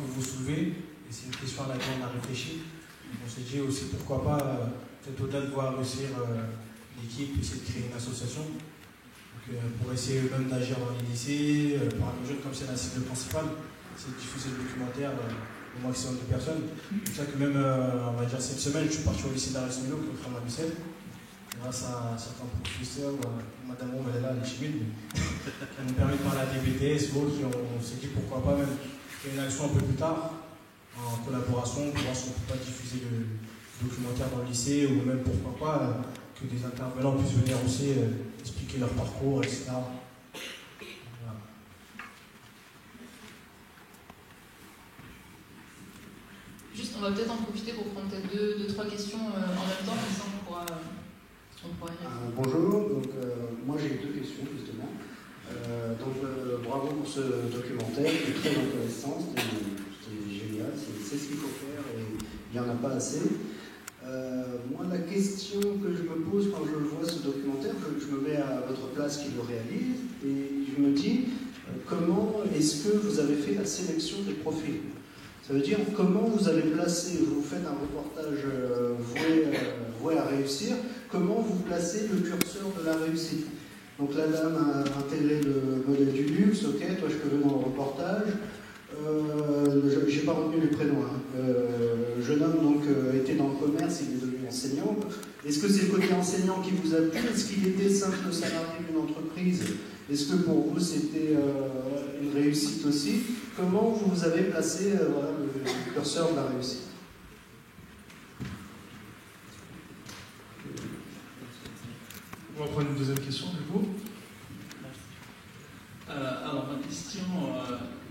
que vous soulevez, et c'est une question à laquelle on a réfléchi. On s'est dit aussi pourquoi pas, peut-être au-delà de voir réussir l'équipe, essayer de créer une association. Donc, pour essayer même d'agir dans les lycées, par les jeunes, comme c'est la cible principale, c'est de diffuser le documentaire au maximum de personnes. C'est pour ça que même, on va dire, cette semaine, je suis parti au lycée d'Arès-Milo, qui est au tram à Lucelle. Grâce à certains professeurs, Madame Rome, elle est là, elle est chimie, qui nous permet de parler à des BTS, on s'est dit pourquoi pas même faire une action un peu plus tard, en collaboration, pour voir si on ne peut pas diffuser le documentaire dans le lycée, ou même pourquoi pas que des intervenants puissent venir aussi expliquer leur parcours, etc. Voilà. Juste, on va peut-être en profiter pour prendre peut-être deux, trois questions en même temps, comme ça on pourra y répondre. Bonjour, donc moi j'ai deux questions justement. Bravo pour ce documentaire, qui est très intéressant, c'était génial, c'est ce qu'il faut faire et il n'y en a pas assez. Moi la question que je me pose quand je vois ce documentaire, je me mets à votre place qui le réalise et je me dis comment est-ce que vous avez fait la sélection des profils? Ça veut dire comment vous avez placé, vous faites un reportage voué à réussir, comment vous placez le curseur de la réussite. Donc la dame a intégré le modèle du luxe, ok, toi je te veux dans le reportage. J'ai pas retenu les prénoms. Le jeune homme donc était dans le commerce, il est devenu enseignant. Est-ce que c'est le côté enseignant qui vous a plu? Est-ce qu'il était simple salarié d'une entreprise? Est-ce que pour vous c'était une réussite aussi? Comment vous avez placé le curseur de la réussite? On va prendre une deuxième question du coup. Alors ma question,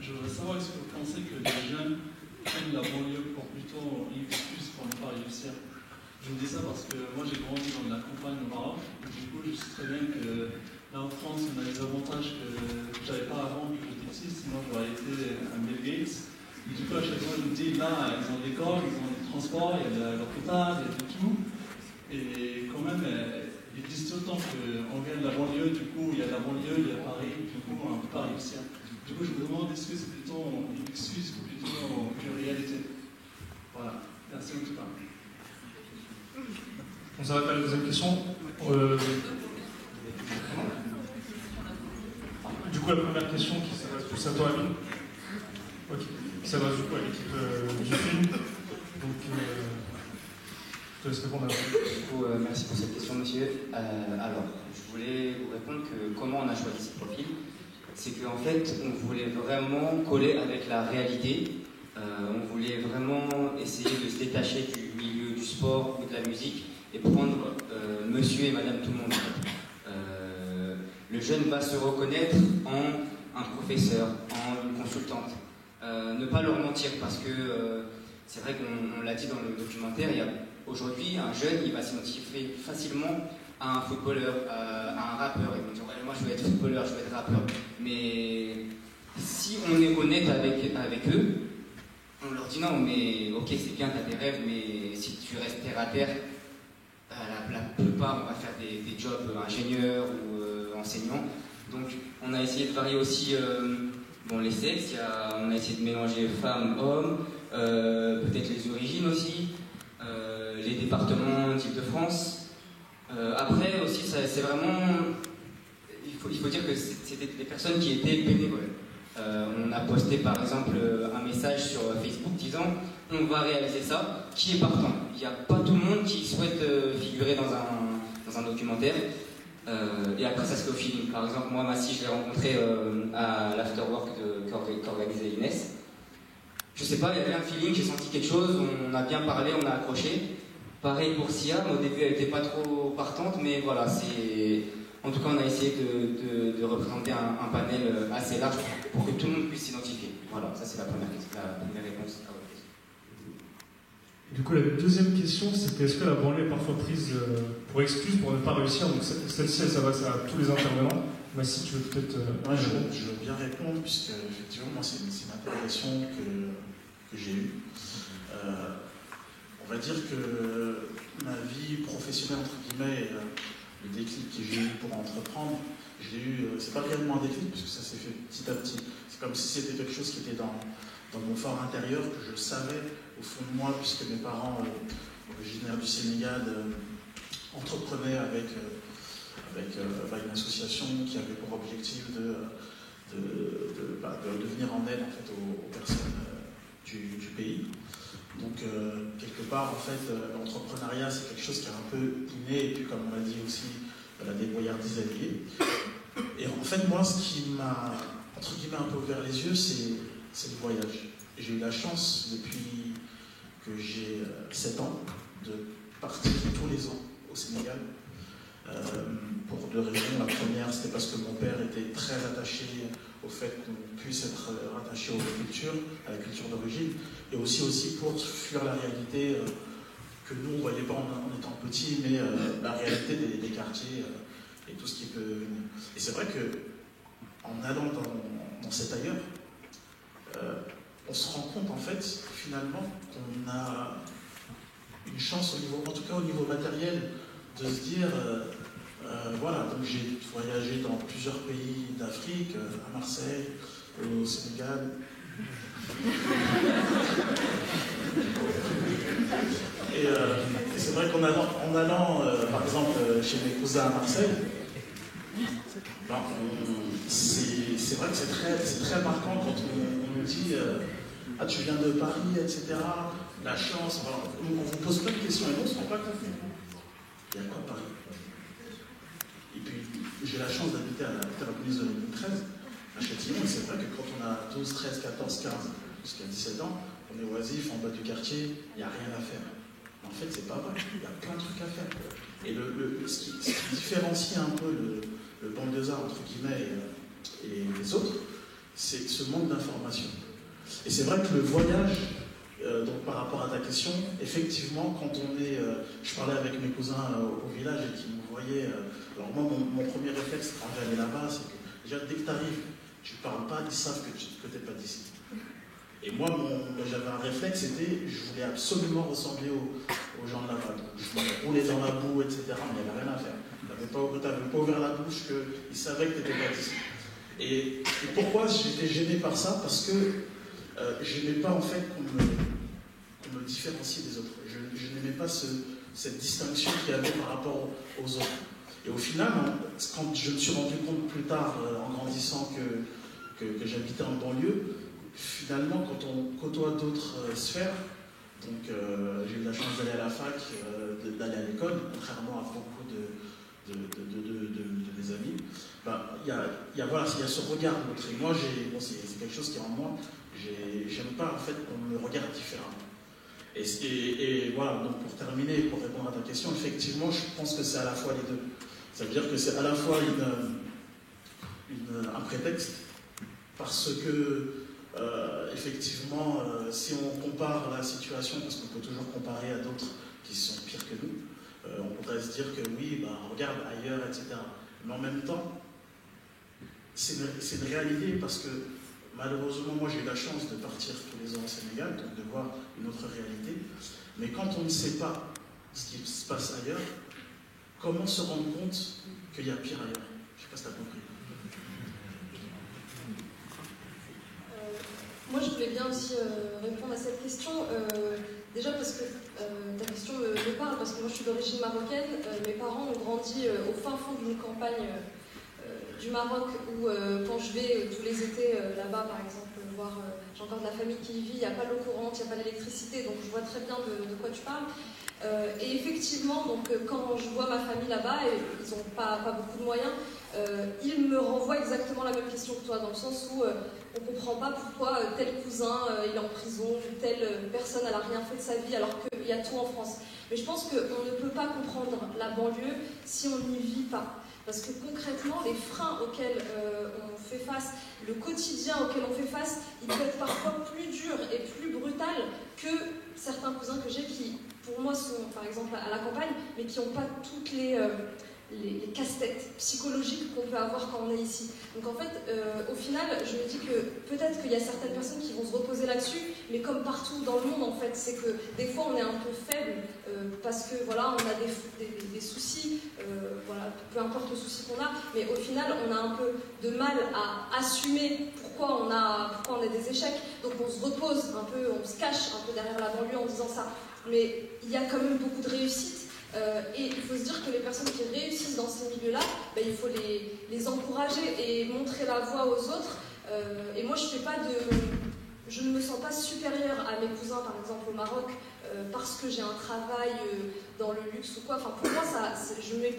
je voudrais savoir est-ce que vous pensez que les jeunes prennent la banlieue pour plutôt une excuse pour ne pas réussir? Je vous dis ça parce que moi j'ai grandi dans la campagne au Maroc, du coup je sais très bien que là en France on a des avantages que j'avais pas avant que j'étais petit, sinon j'aurais été un Bill Gates. Et du coup à chaque fois je me dis là ils ont l'école, ils ont le transport, il y a l'hôpital, il y a de tout. Et quand même ils disent tout le temps qu'on vient de la banlieue, du coup il y a la banlieue, il y a Paris, du coup on ne peut pas réussir. Du coup je me demande est-ce que c'est plutôt une excuse ou plutôt une réalité? Voilà, merci en tout cas. On s'arrête à la deuxième question. Du coup la première question qui s'adresse plus à toi Amine. Ok. Qui s'adresse du coup à l'équipe du film. Donc je te laisse répondre à la merci pour cette question, monsieur. Alors, je voulais vous répondre que comment on a choisi ce profil, c'est qu'en fait, on voulait vraiment coller avec la réalité. On voulait vraiment essayer de se détacher du milieu du sport ou de la musique et prendre monsieur et madame tout le monde. Le jeune va se reconnaître en un professeur, en une consultante. Ne pas leur mentir parce que c'est vrai qu'on l'a dit dans le documentaire, il y a aujourd'hui, un jeune, il va s'identifier facilement à un footballeur, à un rappeur. Ils vont dire, ouais, moi je veux être footballeur, je veux être rappeur. Mais si on est honnête avec eux, on leur dit non, mais ok, c'est bien, tu as des rêves, mais si tu restes terre à terre, la plupart, on va faire des jobs ingénieurs ou enseignants. Donc on a essayé de varier aussi les sexes, on a essayé de mélanger femmes, hommes, peut-être les origines aussi. Les départements d'Île-de-France. Après aussi, c'est vraiment... Il faut dire que c'était des personnes qui étaient bénévoles. On a posté par exemple un message sur Facebook disant on va réaliser ça, qui est partant? Il n'y a pas tout le monde qui souhaite figurer dans un documentaire. Et après ça se fait au feeling. Par exemple, moi, Massi, je l'ai rencontré à l'afterwork qu'organisait Inès. Je sais pas, il y avait un feeling, j'ai senti quelque chose, on a bien parlé, on a accroché. Pareil pour Siam, au début elle n'était pas trop partante, mais voilà, en tout cas on a essayé de représenter un panel assez large pour que tout le monde puisse s'identifier. Voilà, ça c'est la première réponse à votre question. Du coup, la deuxième question, c'était est-ce que la banlieue est parfois prise pour excuse pour ne pas réussir? Donc celle-ci, elle s'adresse à tous les intervenants. Mais si tu veux peut-être... je veux bien répondre, puisque effectivement, moi, c'est une interrogation que j'ai eue. On va dire que ma vie professionnelle, entre guillemets, le déclic que j'ai eu pour entreprendre, je l'ai eu, c'est pas réellement un déclic, puisque ça s'est fait petit à petit. C'est comme si c'était quelque chose qui était dans mon fort intérieur, que je savais au fond de moi, puisque mes parents, originaires du Sénégal, entreprenaient avec une association qui avait pour objectif de venir en aide en fait, aux personnes du pays. Donc, quelque part, en fait, l'entrepreneuriat, c'est quelque chose qui est un peu inné, et puis, comme on l'a dit aussi, la débrouillardise alliée. Et en fait, moi, ce qui m'a, entre guillemets, un peu ouvert les yeux, c'est le voyage. J'ai eu la chance, depuis que j'ai 7 ans, de partir tous les ans au Sénégal, pour 2 raisons. La première, c'était parce que mon père était très attaché au fait qu'on puisse être rattaché aux cultures, à la culture d'origine, et aussi pour fuir la réalité que nous, on ne voyait pas en étant petits, mais la réalité des quartiers et tout ce qui peut venir. Et c'est vrai qu'en allant dans cet ailleurs, on se rend compte, en fait, finalement, qu'on a une chance, en tout cas au niveau matériel, de se dire... voilà, donc j'ai voyagé dans plusieurs pays d'Afrique, à Marseille, au Sénégal. Et c'est vrai qu'en allant, par exemple, chez mes cousins à Marseille, c'est vrai que c'est très marquant quand on nous dit ah, tu viens de Paris, etc. La chance, on vous pose plein de questions et nous, on ne se rend pas compte. Il y a quoi Paris? Et puis, j'ai la chance d'habiter à la police de 2013, à Châtillon, et c'est vrai que quand on a 12, 13, 14, 15, jusqu'à 17 ans, on est oisif, en bas du quartier, il n'y a rien à faire. Mais en fait, c'est pas vrai, il y a plein de trucs à faire. Et ce qui différencie un peu le banlieusard, entre guillemets, et les autres, c'est ce manque d'information. Et c'est vrai que le voyage, donc par rapport à ta question, effectivement, quand on est... je parlais avec mes cousins au village et qui me voyaient... alors moi, mon premier réflexe quand j'allais là-bas, c'est que déjà, dès que tu arrives, tu ne parles pas, ils savent que tu n'es pas d'ici. Et moi, j'avais un réflexe, c'était, je voulais absolument ressembler aux gens de là-bas. Je me roulais dans la boue, etc., mais il n'y avait rien à faire. Tu n'avais pas ouvert la bouche, qu'ils savaient que tu n'étais pas d'ici. Et pourquoi j'étais gêné par ça? Parce que je n'aimais pas, en fait, qu'on me différencie des autres. Je n'aimais pas cette distinction qu'il y avait par rapport aux autres. Et au final, quand je me suis rendu compte plus tard, en grandissant, que j'habitais en banlieue, finalement, quand on côtoie d'autres sphères, donc j'ai eu la chance d'aller à la fac, d'aller à l'école, contrairement à beaucoup de mes amis, il y a ce regard de l'autre. Et moi, c'est quelque chose qui est en moi, j'aime pas en fait qu'on me regarde différemment. Et voilà, donc pour terminer, pour répondre à ta question, effectivement, je pense que c'est à la fois les deux. Ça veut dire que c'est à la fois un prétexte, parce que effectivement, si on compare la situation, parce qu'on peut toujours comparer à d'autres qui sont pires que nous, on pourrait se dire que oui, regarde ailleurs, etc. Mais en même temps, c'est une réalité, parce que malheureusement, moi j'ai eu la chance de partir tous les ans au Sénégal, donc de voir une autre réalité. Mais quand on ne sait pas ce qui se passe ailleurs, comment se rendre compte qu'il y a pire ailleurs? Je ne sais pas si tu as compris. Moi, je voulais bien aussi répondre à cette question. Déjà parce que ta question me parle, parce que moi je suis d'origine marocaine. Mes parents ont grandi au fin fond d'une campagne du Maroc où quand je vais tous les étés là-bas, par exemple, voir, j'ai encore de la famille qui y vit, il n'y a pas l'eau courante, il n'y a pas d'électricité, donc je vois très bien de quoi tu parles. Et effectivement, donc, quand je vois ma famille là-bas, et ils n'ont pas beaucoup de moyens, ils me renvoient exactement la même question que toi, dans le sens où on ne comprend pas pourquoi tel cousin il est en prison, ou telle personne n'a rien fait de sa vie, alors qu'il y a tout en France. Mais je pense qu'on ne peut pas comprendre la banlieue si on n'y vit pas. Parce que concrètement, les freins auxquels on fait face, le quotidien auquel on fait face, il peut être parfois plus dur et plus brutal que certains cousins que j'ai qui, pour moi, sont par exemple à la campagne, mais qui n'ont pas toutes les casse-têtes psychologiques qu'on peut avoir quand on est ici. Donc en fait, au final, je me dis que peut-être qu'il y a certaines personnes qui vont se reposer là-dessus, mais comme partout dans le monde en fait, c'est que des fois on est un peu faible parce que voilà, on a des soucis, voilà, peu importe le souci qu'on a, mais au final on a un peu de mal à assumer pourquoi on a des échecs, donc on se repose un peu, on se cache un peu derrière la banlieue en disant ça, mais il y a quand même beaucoup de réussites. Et il faut se dire que les personnes qui réussissent dans ces milieux-là, ben, il faut les encourager et montrer la voie aux autres. Et moi, je ne me sens pas supérieure à mes cousins, par exemple, au Maroc, parce que j'ai un travail dans le luxe ou quoi. Enfin, pour moi, je ne mets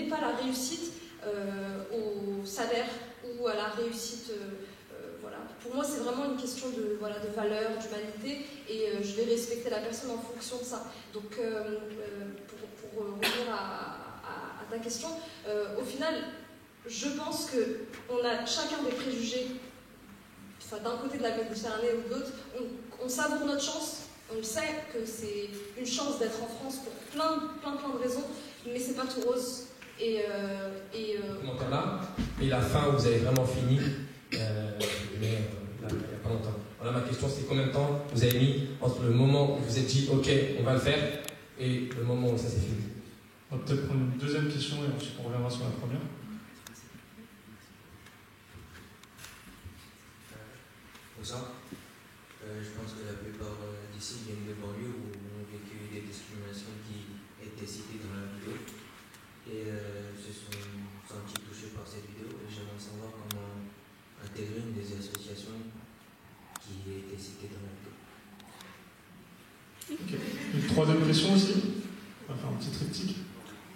pas la réussite au salaire ou à la réussite. Voilà. Pour moi, c'est vraiment une question de valeur, d'humanité, et je vais respecter la personne en fonction de ça. Donc, pour revenir à ta question, au final, je pense qu'on a chacun des préjugés, enfin, d'un côté de la Méditerranée ou de l'autre. On savoure notre chance, on sait que c'est une chance d'être en France pour plein de raisons, mais c'est pas tout rose. Commentaire-là, et la fin où vous avez vraiment fini. Mais il n'y a pas longtemps. Voilà, ma question, c'est combien de temps vous avez mis entre le moment où vous vous êtes dit ok, on va le faire, et le moment où ça s'est fini? On va peut-être prendre une deuxième question et ensuite on reviendra sur la première. Bonsoir. Je pense que la plupart d'ici viennent de banlieues où on a vécu des discriminations qui étaient citées dans la vidéo et se sont sentis touchés par cette vidéo. Et j'aimerais savoir comment intégrer une des associations qui était citée dans la vidéo. Okay. Une troisième question aussi. On va faire un petit triptyque.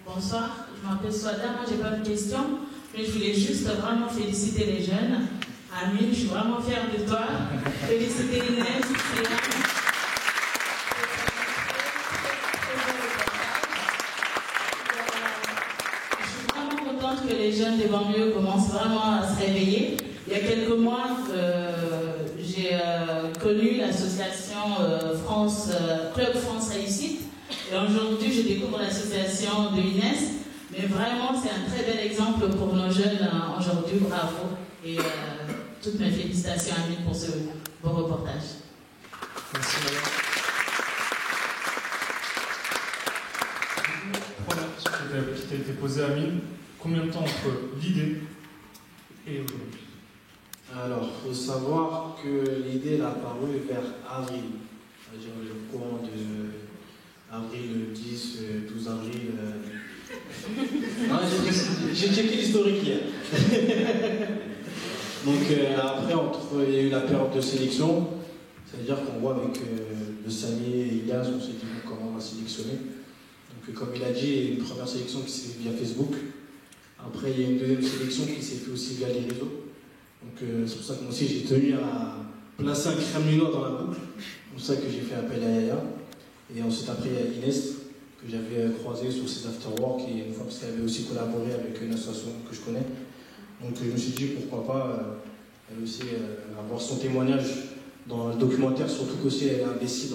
Bonsoir, je m'appelle Swada, moi j'ai pas de question, mais je voulais juste vraiment féliciter les jeunes. Amine, je suis vraiment fière de toi. Féliciter Inès, je suis vraiment contente que les jeunes des banlieues commencent vraiment à se réveiller. Il y a quelques mois, j'ai connu l'association Club France Réussite. Et aujourd'hui, je découvre l'association de Inès. Mais vraiment, c'est un très bel exemple pour nos jeunes aujourd'hui. Bravo. Et toutes mes félicitations à Amine pour ce beau reportage. Merci, madame. Première question qui t'a été posée à Amine. Combien de temps entre l'idée et aujourd'hui? Alors, il faut savoir que l'idée elle a apparu vers avril. C'est-à-dire le courant de avril, 10, 12 avril. Non, j'ai checké l'historique hier. Donc après, il y a eu la période de sélection. C'est-à-dire qu'on voit avec le Samy et Ilias, on s'est dit comment on va sélectionner. Donc comme il a dit, il y a une première sélection qui s'est faite via Facebook. Après, il y a une deuxième sélection qui s'est faite aussi via les réseaux. Donc c'est pour ça que moi aussi j'ai tenu à placer un crème lunois dans la boucle. C'est pour ça que j'ai fait appel à Yaya. Et ensuite après il y a Inès que j'avais croisé sur ses afterwork et une fois parce qu'elle avait aussi collaboré avec une association que je connais. Donc je me suis dit pourquoi pas elle aussi avoir son témoignage dans le documentaire, surtout qu'aussi elle est investie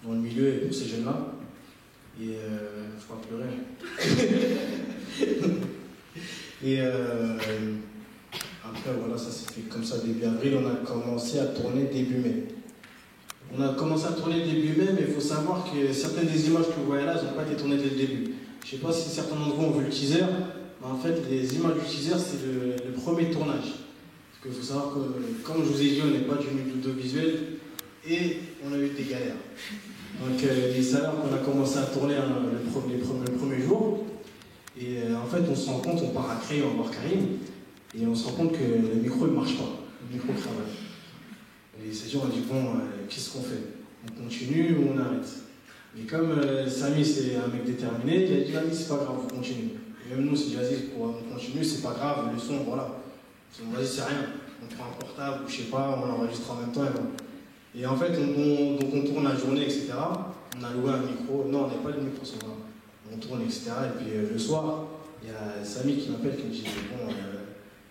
dans le milieu et pour ces jeunes-là. Et je crois pleurer. Et après, voilà, ça s'est fait comme ça début avril. On a commencé à tourner début mai. On a commencé à tourner début mai, mais il faut savoir que certaines des images que vous voyez là, elles n'ont pas été tournées dès le début. Je ne sais pas si certains d'entre vous ont vu le teaser, mais en fait, les images du teaser, c'est le premier tournage. Parce qu'il faut savoir que, comme je vous ai dit, on n'est pas du milieu audiovisuel et on a eu des galères. Donc, il s'avère qu'on a commencé à tourner le premier jour. Et en fait, on se rend compte, on part à Créé, on va voir Karim. Et on se rend compte que le micro ne marche pas, le micro cravache. Et c'est sûr, on dit bon, qu'est-ce qu'on fait? On continue ou on arrête? Mais comme Samy c'est un mec déterminé, il a dit vas-y, c'est pas grave, on continue. Et même nous, c'est dit vas-y, on continue, c'est pas grave, le son, voilà. Vas-y, c'est rien. On prend un portable ou je sais pas, on l'enregistre en même temps et voilà. Et en fait, on tourne la journée, etc. On a loué un micro, non, on n'a pas de micro, c'est vrai. On tourne, etc. Et puis le soir, il y a Samy qui m'appelle, qui me dit bon.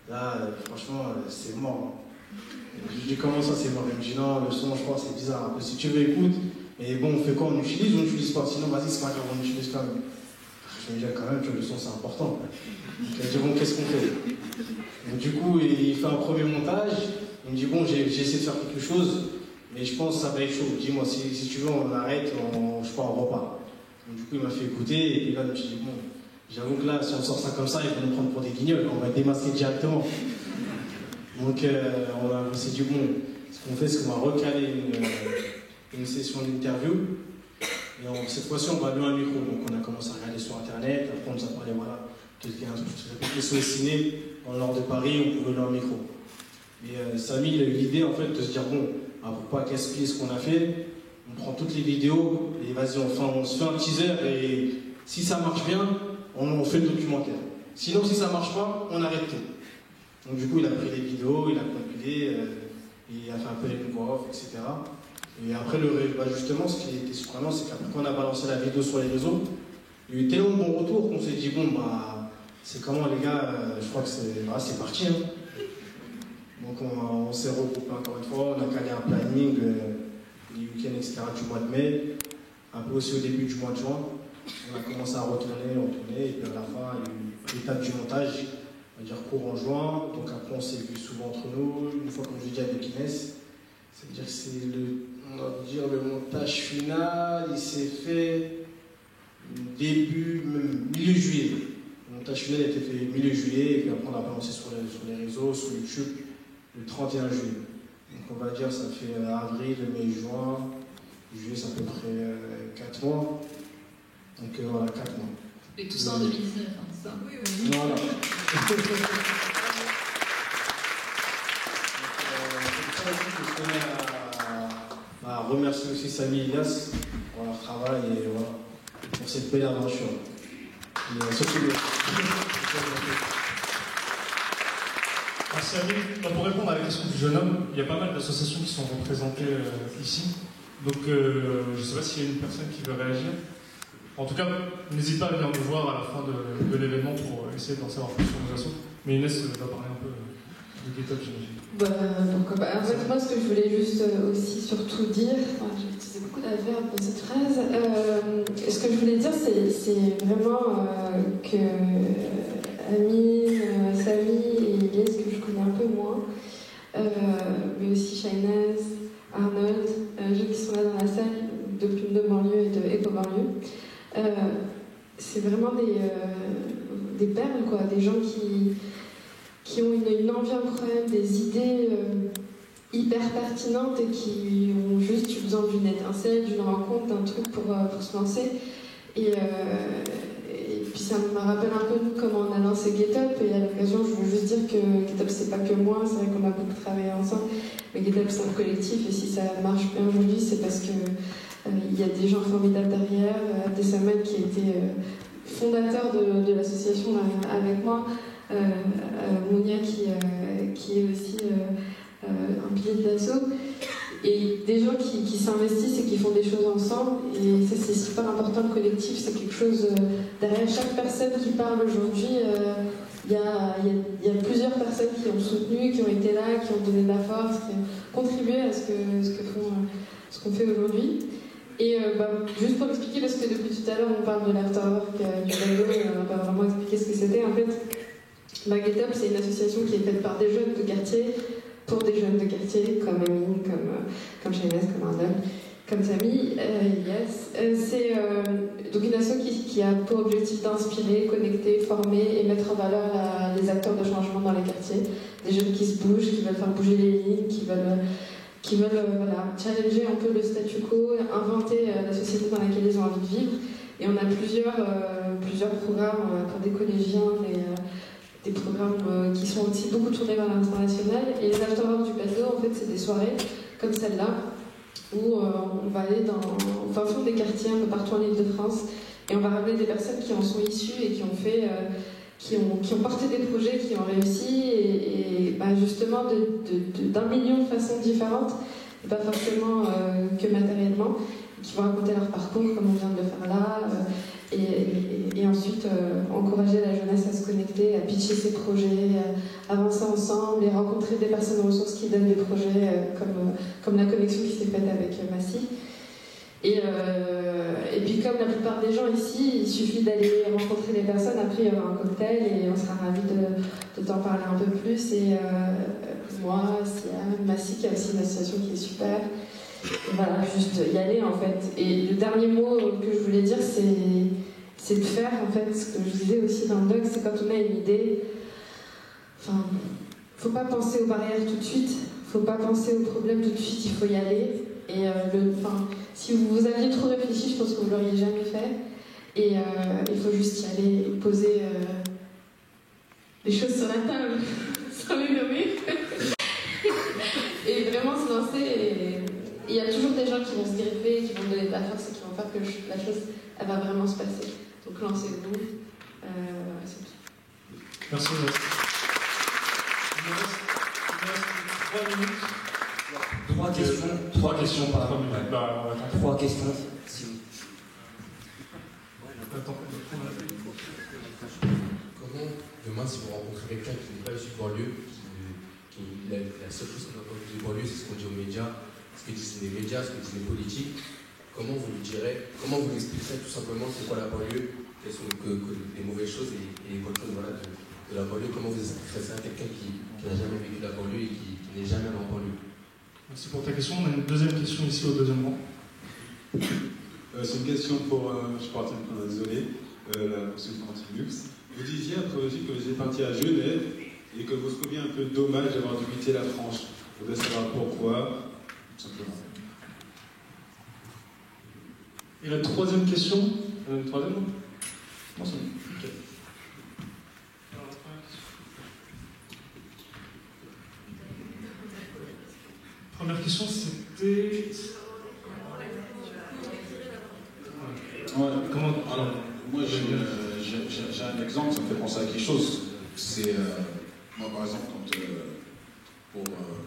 Là, franchement, c'est mort. Je dis comment ça c'est mort? Il me dit non, le son, je crois, c'est bizarre. Si tu veux, écoute. Mais bon, on fait quoi? On utilise ou on n'utilise pas? Sinon, vas-y, c'est pas grave, on utilise quand même. Je me dis quand même que le son, c'est important. Donc, il a dit bon, qu'est-ce qu'on fait? Donc, du coup, il fait un premier montage. Il me dit bon, j'ai essayé de faire quelque chose, mais je pense que ça va être chaud. Dis-moi, si tu veux, on arrête, je pars en repas. Donc, du coup, il m'a fait écouter, et puis là, je me suis dit bon, j'avoue que là, si on sort ça comme ça, ils vont nous prendre pour des guignols, on va être démasquer directement. Donc, on s'est dit bon, ce qu'on fait, c'est qu'on va recaler une session d'interview. Et cette fois-ci, on va allumer un micro. Donc, on a commencé à regarder sur Internet. Après, on nous a parlé, voilà, peut-être qu'il y a un truc qui s'appelle SOS Ciné, dans le nord de Paris, on pouvait allumer un micro. Et Samy, il a eu l'idée, en fait, de se dire, bon, pour pas gaspiller ce qu'on a fait, on prend toutes les vidéos, et vas-y, on se fait un teaser, et si ça marche bien, on fait le documentaire. Sinon, si ça marche pas, on arrête tout. Donc, du coup, il a pris les vidéos, il a compilé, il a fait un peu les voix off, etc. Et après, justement, ce qui était surprenant, c'est qu'après qu'on a balancé la vidéo sur les réseaux, il y a eu tellement de bons retours qu'on s'est dit, bon, bah, c'est comment les gars, je crois que c'est parti. Hein. Donc on s'est regroupé encore une fois, on a calé un planning, les week-ends, etc. du mois de mai, un peu aussi au début du mois de juin. On a commencé à retourner, et puis à la fin, il y a eu l'étape du montage, on va dire courant juin. Donc après, on s'est vu souvent entre nous, une fois comme je dis avec Inès. C'est-à-dire que c'est le montage final, il s'est fait milieu juillet. Le montage final a été fait milieu juillet, et puis après on a balancé sur les réseaux, sur YouTube, le 31 juillet. Donc on va dire ça fait avril, mai, juin, juillet c'est à peu près 4 mois. Donc voilà, 4 mois. Et tout ça en 2019, hein, c'est ça? Oui. Voilà. À remercier aussi Samy et Elias pour leur travail et voilà, pour cette belle aventure. Merci à vous. Pour répondre à la question du jeune homme, il y a pas mal d'associations qui sont représentées ici. Donc je ne sais pas s'il y a une personne qui veut réagir. En tout cas, n'hésite pas à venir nous voir à la fin de l'événement pour essayer d'en savoir plus sur nos assos. Mais Inès va parler un peu du GitHub, j'imagine. En fait, moi, ce que je voulais juste aussi surtout dire, j'ai utilisé beaucoup d'adverbes dans cette phrase, ce que je voulais dire, c'est vraiment que Amine, Samy et Elias, que je connais un peu moins, mais aussi Shainaz, Arnold, ceux qui sont là dans la salle de Plume de banlieue et de Eco banlieue, c'est vraiment des perles, quoi, des gens qui ont une envie incroyable, des idées hyper pertinentes et qui ont juste besoin d'une étincelle, d'une rencontre, d'un truc pour se lancer. Et puis ça me rappelle un peu nous comment on a lancé GetUp, et à l'occasion je veux juste dire que GetUp c'est pas que moi, c'est vrai qu'on a beaucoup travaillé ensemble, mais GetUp c'est un collectif, et si ça marche bien aujourd'hui c'est parce que il y a des gens formidables derrière, Abdesamad qui était fondateur de l'association avec moi, Mounia qui est aussi un pilier de l'asso, et des gens qui s'investissent et qui font des choses ensemble, et ça c'est super important. Le collectif c'est quelque chose, derrière chaque personne qui parle aujourd'hui, il y a plusieurs personnes qui ont soutenu, qui ont été là, qui ont donné de la force, qui ont contribué à ce qu'on fait aujourd'hui. Et juste pour expliquer, parce que depuis tout à l'heure on parle de l'afterwork du Bago, et on n'a pas vraiment expliqué ce que c'était. En fait, GetUp c'est une association qui est faite par des jeunes de quartier, pour des jeunes de quartier, comme Amine, comme Shainaz, comme Arnold, comme Samy, Elias. C'est donc une asso qui a pour objectif d'inspirer, connecter, former et mettre en valeur les acteurs de changement dans les quartiers. Des jeunes qui se bougent, qui veulent faire bouger les lignes, qui veulent challenger un peu le statu quo, inventer la société dans laquelle ils ont envie de vivre. Et on a plusieurs programmes pour des collégiens, des programmes qui sont aussi beaucoup tournés vers l'international. Et les afterworks du Bateau, en fait, c'est des soirées comme celle-là, où on va aller au fin fond des quartiers un peu partout en Ile-de-France, et on va ramener des personnes qui en sont issues et qui ont porté des projets, qui ont réussi, et justement d'un million de façons différentes, et pas forcément que matériellement, qui vont raconter leur parcours comme on vient de le faire là, et ensuite encourager la jeunesse à se connecter, à pitcher ses projets, à avancer ensemble et rencontrer des personnes ressources qui donnent des projets comme la connexion qui s'est faite avec Massy. Et puis comme la plupart des gens ici, il suffit d'aller rencontrer les personnes, après il y aura un cocktail et on sera ravis de t'en parler un peu plus. Et moi, Siam, Massi qui a aussi une association qui est super. Et voilà, juste y aller en fait. Et le dernier mot que je voulais dire, c'est de faire en fait, ce que je disais aussi dans le doc, c'est quand on a une idée, enfin, faut pas penser aux barrières tout de suite, faut pas penser aux problèmes tout de suite, il faut y aller. Et si vous aviez trop réfléchi, je pense que vous l'auriez jamais fait. Et il faut juste y aller, poser les choses sur la table, sans les nommer. Et vraiment se lancer. Et il y a toujours des gens qui vont se greffer, qui vont donner de la force et qui vont faire que la chose elle va vraiment se passer. Donc lancez-vous. C'est tout. Merci. Il nous reste 3 minutes. 3 questions par rapport. Bah, 3 questions. Comment, demain, si vous rencontrez quelqu'un qui n'est pas issu de banlieue, la seule chose qu'on n'a pas vu de banlieue, c'est ce qu'on dit aux médias, ce que disent les médias, ce que disent les politiques, comment vous lui direz, comment vous lui expliquerez tout simplement c'est quoi la banlieue, quelles sont les mauvaises choses et les bonnes choses voilà, de la banlieue, comment vous expliquerez ça à quelqu'un qui n'a jamais vécu la banlieue et qui n'est jamais allé en banlieue? Merci pour ta question. On a une deuxième question ici au deuxième rang. C'est une question pour, je suis parti, désolé, la consultante Lux. Vous disiez après aussi que vous étiez parti à Genève et que vous trouviez un peu dommage d'avoir dû quitter la France. Je voudrais savoir pourquoi, tout simplement. Et la troisième question, une troisième? Non, c'est bon. Okay. Première question, c'était... Ouais, alors, moi j'ai un exemple, ça me fait penser à quelque chose. C'est, moi par exemple, pour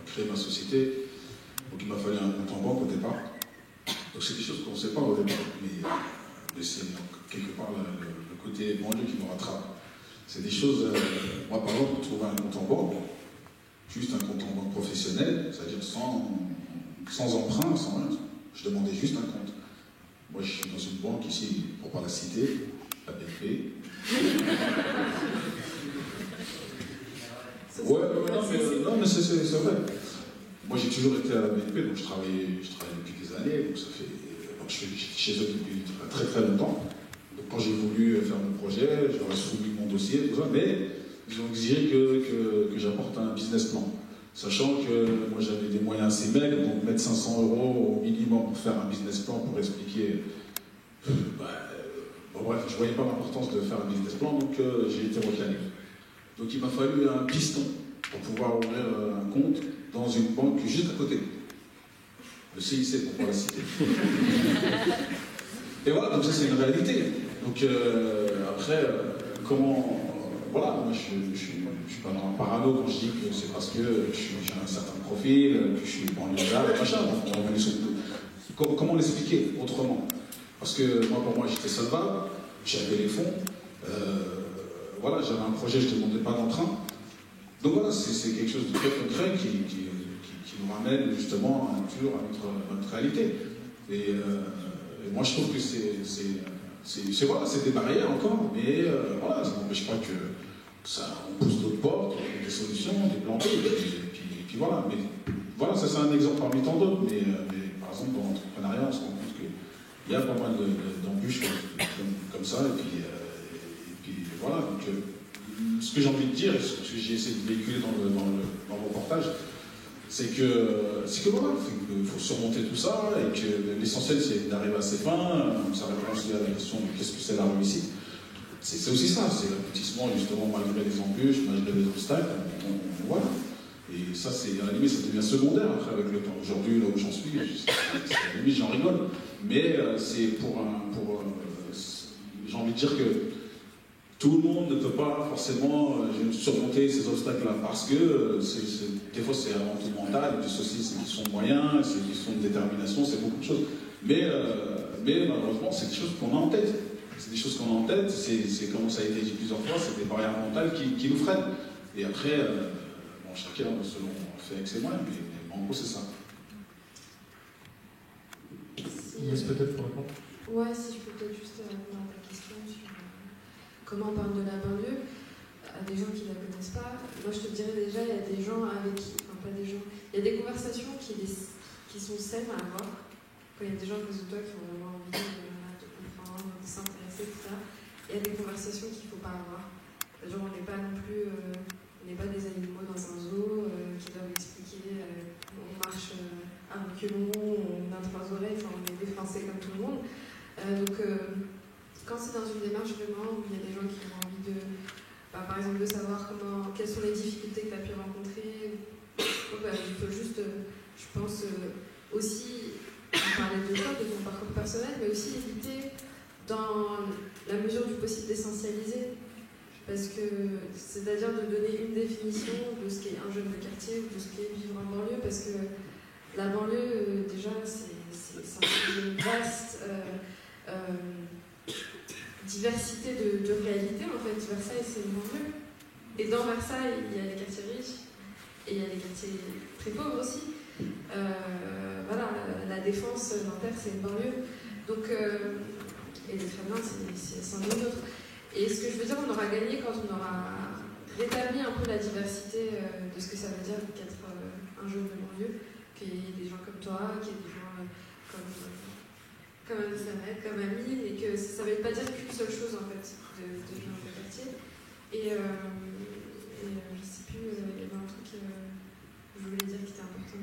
créer ma société, donc il m'a fallu un compte en banque au départ. Donc c'est des choses qu'on ne sait pas au départ, mais c'est quelque part le côté banlieue qui me rattrape. C'est des choses, moi par exemple, pour trouver un compte en banque, juste un compte en banque professionnel, c'est-à-dire sans emprunt, sans rien, je demandais juste un compte. Moi, je suis dans une banque ici, pour pas la citer, la BNP. Non, mais c'est vrai. Moi, j'ai toujours été à la BNP, donc je travaille depuis des années, donc ça fait. Donc, je suis chez eux depuis très très longtemps. Donc, quand j'ai voulu faire mon projet, je leur ai soumis mon dossier, tout ça, mais ils ont exigé que j'apporte un business plan. Sachant que moi j'avais des moyens assez maigres, donc mettre 500 € au minimum pour faire un business plan, pour expliquer. Bon bref, je ne voyais pas l'importance de faire un business plan, donc j'ai été recalé. Donc il m'a fallu un piston pour pouvoir ouvrir un compte dans une banque juste à côté. Le CIC, pour pas la citer. Et voilà, donc ça c'est une réalité. Donc après, comment. Voilà, moi je suis pas dans un parano quand je dis que c'est parce que j'ai un certain profil, que je suis banlieusard, machin. Comment l'expliquer autrement? Parce que moi, pour moi, j'étais solvable, j'avais les fonds, voilà, j'avais un projet, je ne demandais pas d'emprunt. Donc voilà, c'est quelque chose de très concret qui nous ramène justement à notre réalité. Et moi, je trouve que c'est des barrières encore, mais voilà, ça n'empêche pas que on pousse d'autres portes, des solutions, des plans B, et puis voilà. Mais voilà, ça c'est un exemple parmi tant d'autres, mais par exemple dans l'entrepreneuriat, on se rend compte qu'il y a pas mal d'embûches comme ça, et puis voilà. Donc, ce que j'ai envie de dire, et ce que j'ai essayé de véhiculer dans le reportage, c'est que voilà, il faut surmonter tout ça, et que l'essentiel c'est d'arriver à ses fins. Ça répond aussi à la question de qu'est-ce que c'est la réussite. C'est aussi ça, c'est l'aboutissement justement malgré les embûches, malgré les obstacles, voilà. Et ça, c'est à la limite, ça devient secondaire après avec le temps. Aujourd'hui, là où j'en suis, à la limite, j'en rigole. Mais c'est j'ai envie de dire que tout le monde ne peut pas forcément surmonter ces obstacles-là, parce que des fois c'est avant tout mental, et puis ceci c'est une question de moyens, c'est une question de détermination, c'est beaucoup de choses. Mais malheureusement, c'est des choses qu'on a en tête. C'est des choses qu'on a en tête, c'est comme ça a été dit plusieurs fois, c'est des barrières mentales qui nous freinent. Et après, chacun selon fait avec ses moyens, mais en gros c'est ça. Inès, peut-être pour répondre. Ouais, si je peux peut-être juste répondre à ta question sur comment on parle de la banlieue à des gens qui ne la connaissent pas. Moi, je te dirais déjà, il y a des gens avec qui, enfin pas des gens, il y a des conversations qui sont saines à avoir. Quand il y a des gens en face de toi qui ont vraiment envie de comprendre, de s'intéresser, etc. Il y a des conversations qu'il ne faut pas avoir. C'est-à-dire, on n'est pas non plus, on n'est pas des animaux dans un zoo qui doivent expliquer, on marche à reculons, on a 3 oreilles, enfin, on est défoncé comme tout le monde. Quand c'est dans une démarche vraiment où il y a des gens qui ont envie de, par exemple, de savoir quelles sont les difficultés que tu as pu rencontrer, il faut juste, je pense, aussi parler de toi, de ton parcours personnel, mais aussi éviter, dans la mesure du possible, d'essentialiser. Parce que, c'est-à-dire de donner une définition de ce qu'est un jeune de quartier ou de ce qu'est vivre en banlieue, parce que la banlieue, déjà, c'est une vaste diversité de réalités, en fait. Versailles, c'est une banlieue. Et dans Versailles, il y a les quartiers riches, et il y a les quartiers très pauvres aussi. Voilà, la Défense, Nanterre, c'est une banlieue. Donc, et les Kremlins, c'est un autre. Et ce que je veux dire, on aura gagné quand on aura rétabli un peu la diversité de ce que ça veut dire qu'être un jeune de banlieue, qu'il y ait des gens comme toi, qu'il y ait des gens comme Elisabeth, comme Amine, et que ça ne veut pas dire qu'une seule chose en fait de gens de quartier. Et je ne sais plus, il y avait un truc que je voulais dire qui était important,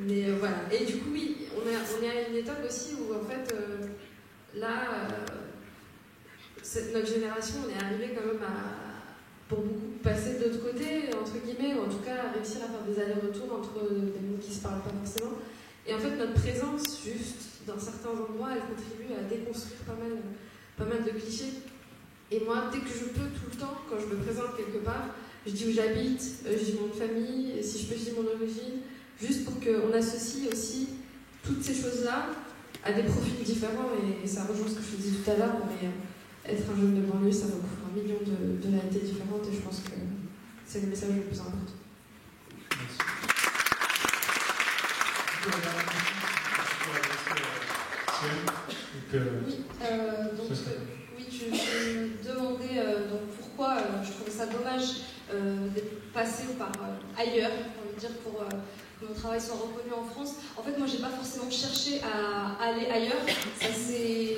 mais voilà. Et du coup, oui, on est à une étape aussi où en fait, là, notre génération, on est arrivé quand même pour beaucoup, passer de l'autre côté, entre guillemets, ou en tout cas à réussir à faire des allers-retours entre des mots qui ne se parlent pas forcément. Et en fait, notre présence, juste dans certains endroits, elle contribue à déconstruire pas mal de clichés. Et moi, dès que je peux, tout le temps, quand je me présente quelque part, je dis où j'habite, je dis mon nom de famille, si je peux, je dis mon origine, juste pour qu'on associe aussi toutes ces choses-là à des profils différents. Et ça rejoint ce que je te disais tout à l'heure, mais être un jeune de banlieue, ça recouvre 1 million de réalités différentes, et je pense que c'est le message le plus important. Oui, tu me demandais pourquoi je trouvais ça dommage d'être passé par ailleurs, on va dire, pour que mon travail soit reconnu en France. En fait, moi, j'ai pas forcément cherché à aller ailleurs. Ça s'est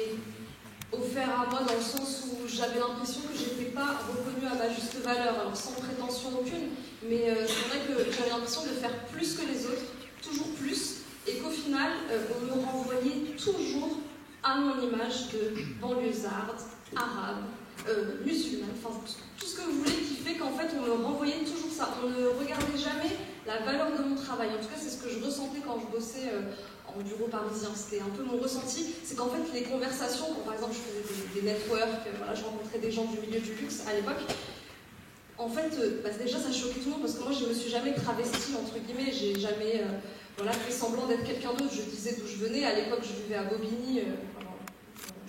offert à moi dans le sens où j'avais l'impression que j'étais pas reconnue à ma juste valeur, alors sans prétention aucune, mais c'est vrai que j'avais l'impression de faire plus que les autres, toujours plus, et qu'au final, on me renvoyait toujours à mon image de banlieusarde, arabe, musulmane, enfin tout ce que vous voulez, qui fait qu'en fait on me renvoyait toujours ça. On ne regardait jamais la valeur de mon travail. En tout cas, c'est ce que je ressentais quand je bossais en bureau parisien. C'était un peu mon ressenti. C'est qu'en fait, les conversations, quand par exemple je faisais des networks, voilà, je rencontrais des gens du milieu du luxe à l'époque, en fait, déjà ça choquait tout le monde parce que moi je me suis jamais travestie, entre guillemets, j'ai jamais fait semblant d'être quelqu'un d'autre. Je disais d'où je venais. À l'époque, je vivais à Bobigny. À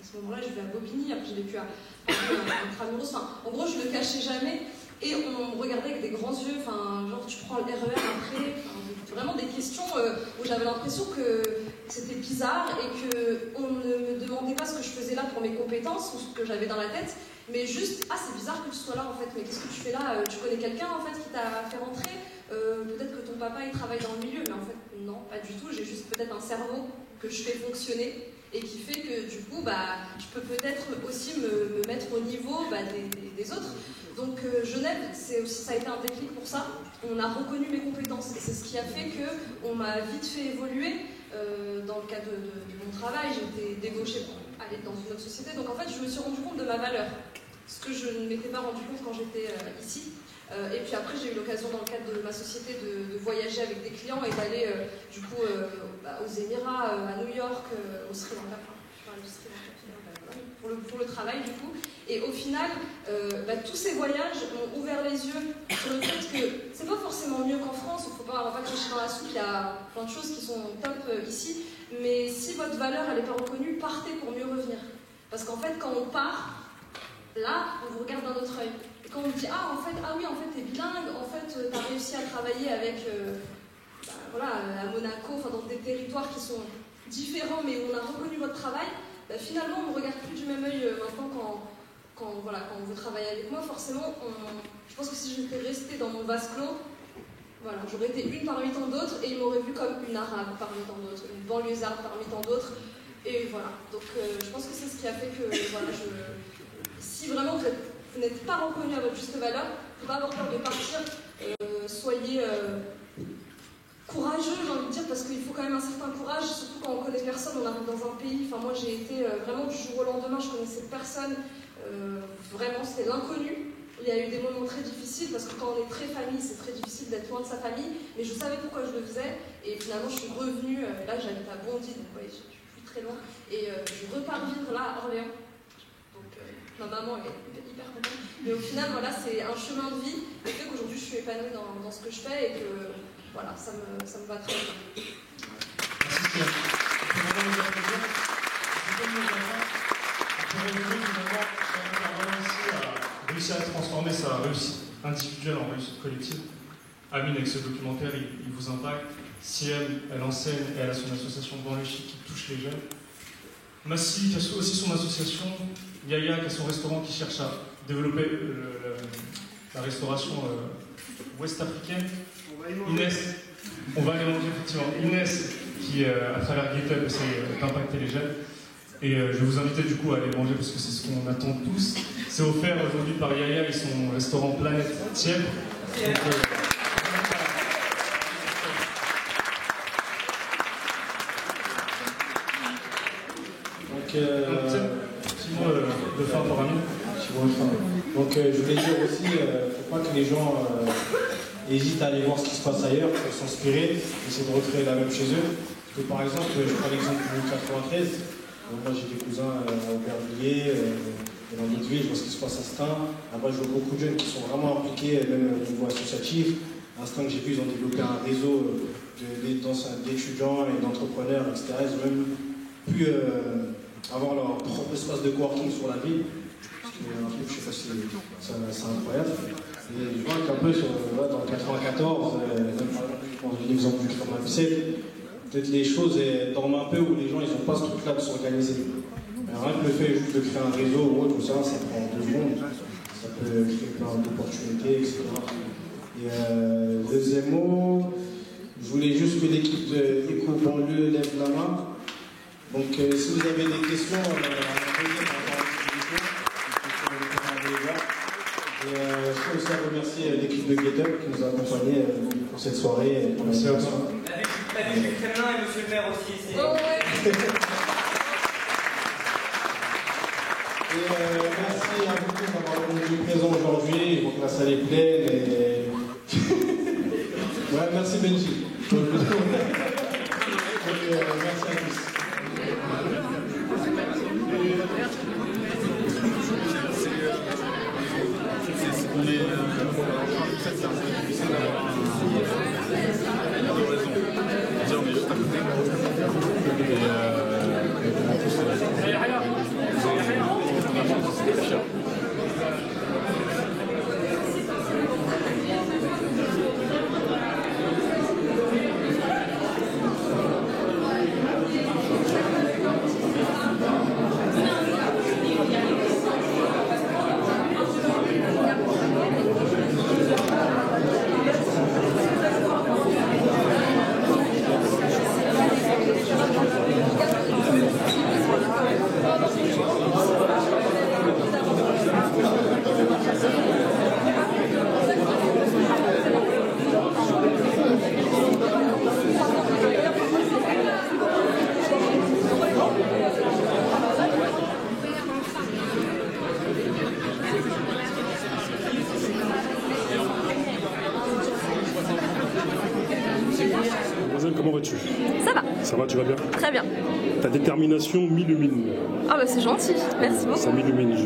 ce moment-là, je vivais à Bobigny. Après, j'ai vécu à Intramuros. Enfin, en gros, je ne le cachais jamais. Et on me regardait avec des grands yeux. Enfin, genre, tu prends le RER après. Enfin, vraiment des questions où j'avais l'impression que c'était bizarre et qu'on ne me demandait pas ce que je faisais là pour mes compétences ou ce que j'avais dans la tête. Mais juste, c'est bizarre que tu sois là en fait. Mais qu'est-ce que tu fais là? Tu connais quelqu'un en fait qui t'a fait rentrer? Peut-être que ton papa il travaille dans le milieu, mais en fait non, pas du tout. J'ai juste peut-être un cerveau que je fais fonctionner et qui fait que du coup je peux peut-être aussi me mettre au niveau des autres. Donc Genève, ça a été un déclic pour ça. On a reconnu mes compétences et c'est ce qui a fait qu'on m'a vite fait évoluer dans le cadre de mon travail. J'ai été débauchée pour aller dans une autre société. Donc en fait je me suis rendu compte de ma valeur, ce que je ne m'étais pas rendu compte quand j'étais ici. Et puis après, j'ai eu l'occasion dans le cadre de ma société de voyager avec des clients et d'aller aux Émirats, à New York, au Sri Lanka, pour le travail du coup. Et au final, tous ces voyages m'ont ouvert les yeux sur le fait que c'est pas forcément mieux qu'en France. On va pas chercher dans la soupe, il y a plein de choses qui sont top ici. Mais si votre valeur elle n'est pas reconnue, partez pour mieux revenir. Parce qu'en fait, quand on part, là, on vous regarde d'un autre œil. Et quand on dit, oui, en fait, t'es bilingue, en fait, t'as réussi à travailler avec à Monaco, enfin, dans des territoires qui sont différents, mais où on a reconnu votre travail, finalement, on ne me regarde plus du même œil maintenant quand on veut travailler avec moi. Forcément, je pense que si j'étais restée dans mon vase clos, voilà, j'aurais été une parmi tant d'autres, et ils m'auraient vu comme une arabe parmi tant d'autres, une banlieusarde parmi tant d'autres. Et voilà, donc je pense que c'est ce qui a fait que, voilà, si vraiment vous n'êtes pas reconnu à votre juste valeur, il ne faut pas avoir peur de partir, soyez courageux, j'ai envie de dire, parce qu'il faut quand même un certain courage, surtout quand on connaît personne, on arrive dans un pays, enfin moi j'ai été vraiment du jour au lendemain, je connaissais personne, vraiment c'était l'inconnu. Il y a eu des moments très difficiles, parce que quand on est très famille, c'est très difficile d'être loin de sa famille, mais je savais pourquoi je le faisais, et finalement je suis revenue, là j'habite à Bondy, donc ouais, je suis plus très loin, et je repars vivre là à Orléans. Donc ma maman est hyper contente, mais au final voilà, c'est un chemin de vie, qui fait qu'aujourd'hui je suis épanouie dans ce que je fais, et que voilà, ça me va très bien. Réussi à transformer sa réussite individuelle en réussite collective. Amine, avec ce documentaire, il vous impacte. Siem, elle enseigne et elle a son association Banlieue Chic qui touche les jeunes. Massi, qui a aussi son association. Yaya, qui a son restaurant qui cherche à développer la restauration ouest-africaine. Inès, on va aller manger effectivement. Inès, qui à travers GitHub essaie d'impacter les jeunes. Et je vais vous inviter du coup à aller manger parce que c'est ce qu'on attend tous. C'est offert aujourd'hui par Yaya et son restaurant Planète Tièvre. Petit mot de fin pour Amine. Donc je voulais dire aussi, il ne faut pas que les gens hésitent à aller voir ce qui se passe ailleurs, pour s'inspirer, essayer de recréer la même chez eux. Parce que par exemple, je prends l'exemple du 93. Moi j'ai des cousins au Aubervilliers, et dans d'autres villes, je vois ce qui se passe à Stein. Là-bas je vois beaucoup de jeunes qui sont vraiment impliqués, même au niveau associatif. À Stein que j'ai vu, ils ont développé un réseau d'étudiants et d'entrepreneurs, etc. Ils ont même pu avoir leur propre espace de coworking sur la ville. Un truc, je sais pas si c'est incroyable. Et je vois qu'un peu dans le 94, même par exemple, je pense l'exemple du 97, peut-être les choses dorment un peu où les gens ils n'ont pas ce truc-là de s'organiser. Rien que le fait juste de créer un réseau ou autre, ça prend 2 secondes. Ça peut créer plein d'opportunités, etc. Et deuxième mot, je voulais juste que l'équipe de Éco-Banlieue lève la main. Donc si vous avez des questions, je tiens aussi à remercier l'équipe de GitHub qui nous a accompagnés pour cette soirée. Merci à vous. La ville du Kremlin et monsieur le maire aussi ici. Et merci à vous tous d'avoir répondu présent aujourd'hui. Donc la salle est pleine. Et... ouais, merci Benji. Merci à tous. Comment vas-tu? Ça va. Ça va, tu vas bien? Très bien. Ta détermination m'illumine. Ah bah c'est gentil, merci beaucoup. Ça m'illumine.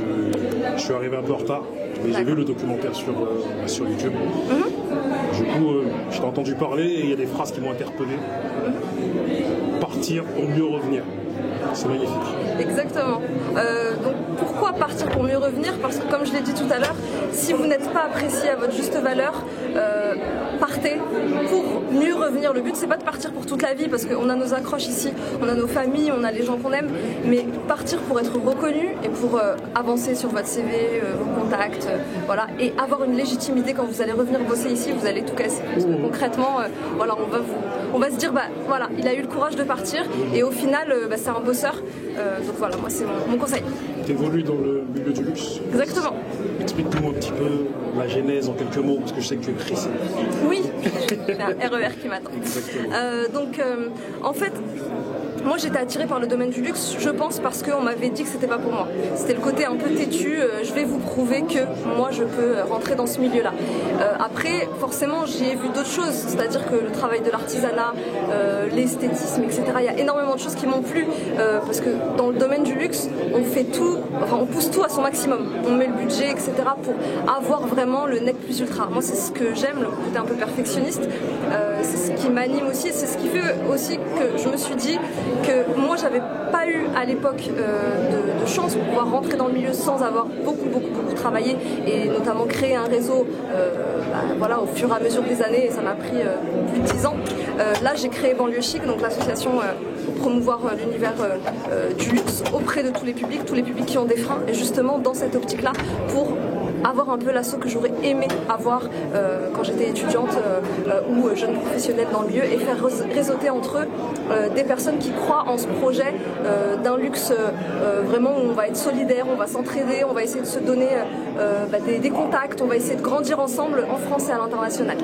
Je suis arrivé un peu en retard, mais j'ai vu le documentaire sur YouTube. Du coup, je t'ai entendu parler et il y a des phrases qui m'ont interpellé. Partir pour mieux revenir. C'est magnifique. Exactement. Donc pourquoi partir pour mieux revenir? Parce que comme je l'ai dit tout à l'heure, si vous n'êtes pas apprécié à votre juste valeur, partez pour mieux revenir. Le but c'est pas de partir pour toute la vie parce qu'on a nos accroches ici, on a nos familles, on a les gens qu'on aime, mais partir pour être reconnu et pour avancer sur votre CV, vos contacts, voilà, et avoir une légitimité quand vous allez revenir bosser ici, vous allez tout casser. Parce que concrètement, voilà, on va se dire, bah voilà, il a eu le courage de partir et au final, c'est un bosseur. Donc voilà, moi c'est mon conseil. Tu évolues dans le milieu du luxe. Exactement. Explique-nous un petit peu la genèse en quelques mots, parce que je sais que tu es pressé. Oui, j'ai un RER qui m'attend. En fait, moi j'étais attirée par le domaine du luxe, je pense parce qu'on m'avait dit que c'était pas pour moi. C'était le côté un peu têtu, je vais vous prouver que moi je peux rentrer dans ce milieu-là. Après, forcément, j'y ai vu d'autres choses, c'est-à-dire que le travail de l'artisanat, l'esthétisme, etc. Il y a énormément de choses qui m'ont plu, parce que dans le domaine du luxe, on fait tout, enfin on pousse tout à son maximum. On met le budget, etc. pour avoir vraiment le nec plus ultra. Moi c'est ce que j'aime, le côté un peu perfectionniste. C'est ce qui m'anime aussi, c'est ce qui fait aussi que je me suis dit que moi j'avais pas eu à l'époque de chance pour pouvoir rentrer dans le milieu sans avoir beaucoup travaillé et notamment créer un réseau voilà, au fur et à mesure des années, et ça m'a pris plus de 10 ans. Là j'ai créé Banlieue Chic, donc l'association pour promouvoir l'univers du luxe auprès de tous les publics qui ont des freins, et justement dans cette optique là pour avoir un peu l'assaut que j'aurais aimé avoir quand j'étais étudiante ou jeune professionnelle dans le milieu, et faire réseauter entre eux des personnes qui croient en ce projet d'un luxe vraiment où on va être solidaire, on va s'entraider, on va essayer de se donner des contacts, on va essayer de grandir ensemble en France et à l'international.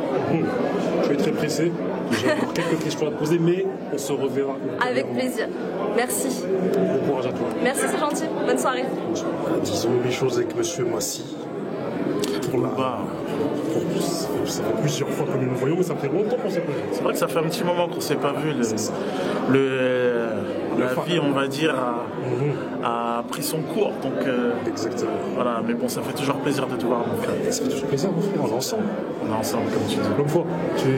Je suis très pressé, j'ai encore quelques questions à te poser, mais on se reverra. Avec plaisir, merci. Bon courage à toi. Merci, c'est gentil, bonne soirée. Disons les choses avec Monsieur Moissy. Ça fait plusieurs fois que nous nous voyons, mais ça fait longtemps qu'on s'est pas vu. C'est vrai que ça fait un petit moment qu'on s'est pas vu. La vie, on va dire, a pris son cours. Donc, exactement. Voilà, mais bon, ça fait toujours plaisir de te voir, mon frère. Ça fait toujours plaisir, mon frère, on est ensemble. On est ensemble, comme tu dis. L'autre fois, tu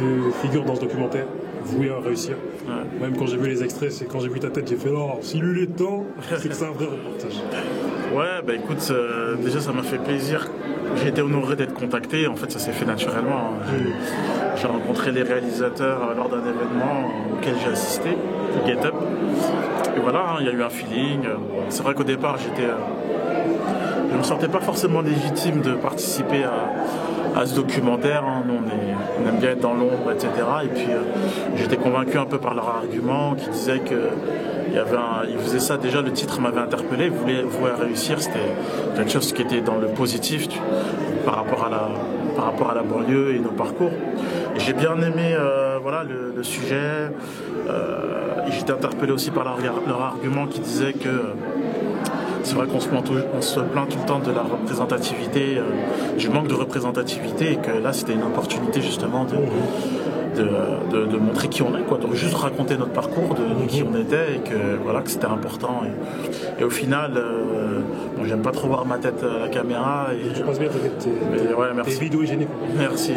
figures dans ce documentaire, voué à réussir. Ouais. Même quand j'ai vu les extraits, c'est quand j'ai vu ta tête, j'ai fait oh, si lui est dedans, c'est que c'est un vrai reportage. Ouais, bah écoute, déjà ça m'a fait plaisir. J'ai été honoré d'être contacté, en fait ça s'est fait naturellement. J'ai rencontré les réalisateurs lors d'un événement auquel j'ai assisté, le Get Up. Et voilà, il y a eu un feeling. C'est vrai qu'au départ, je ne me sentais pas forcément légitime de participer à ce documentaire. Nous, on aime bien être dans l'ombre, etc. Et puis j'étais convaincu un peu par leur argument qui disait que il faisait ça, déjà le titre m'avait interpellé, vouloir réussir, c'était quelque chose qui était dans le positif par rapport à la banlieue et nos parcours. Et j'ai bien aimé voilà, le sujet, et j'étais interpellé aussi par leur argument qui disait que c'est vrai qu'on se plaint tout le temps de la représentativité, du manque de représentativité, et que là c'était une opportunité justement de montrer qui on est, quoi. Donc juste raconter notre parcours de qui on était, et que voilà, que c'était important. Et au final, bon, j'aime pas trop voir ma tête à la caméra. Je pense bien que tes vidéos hygiéniques. Merci.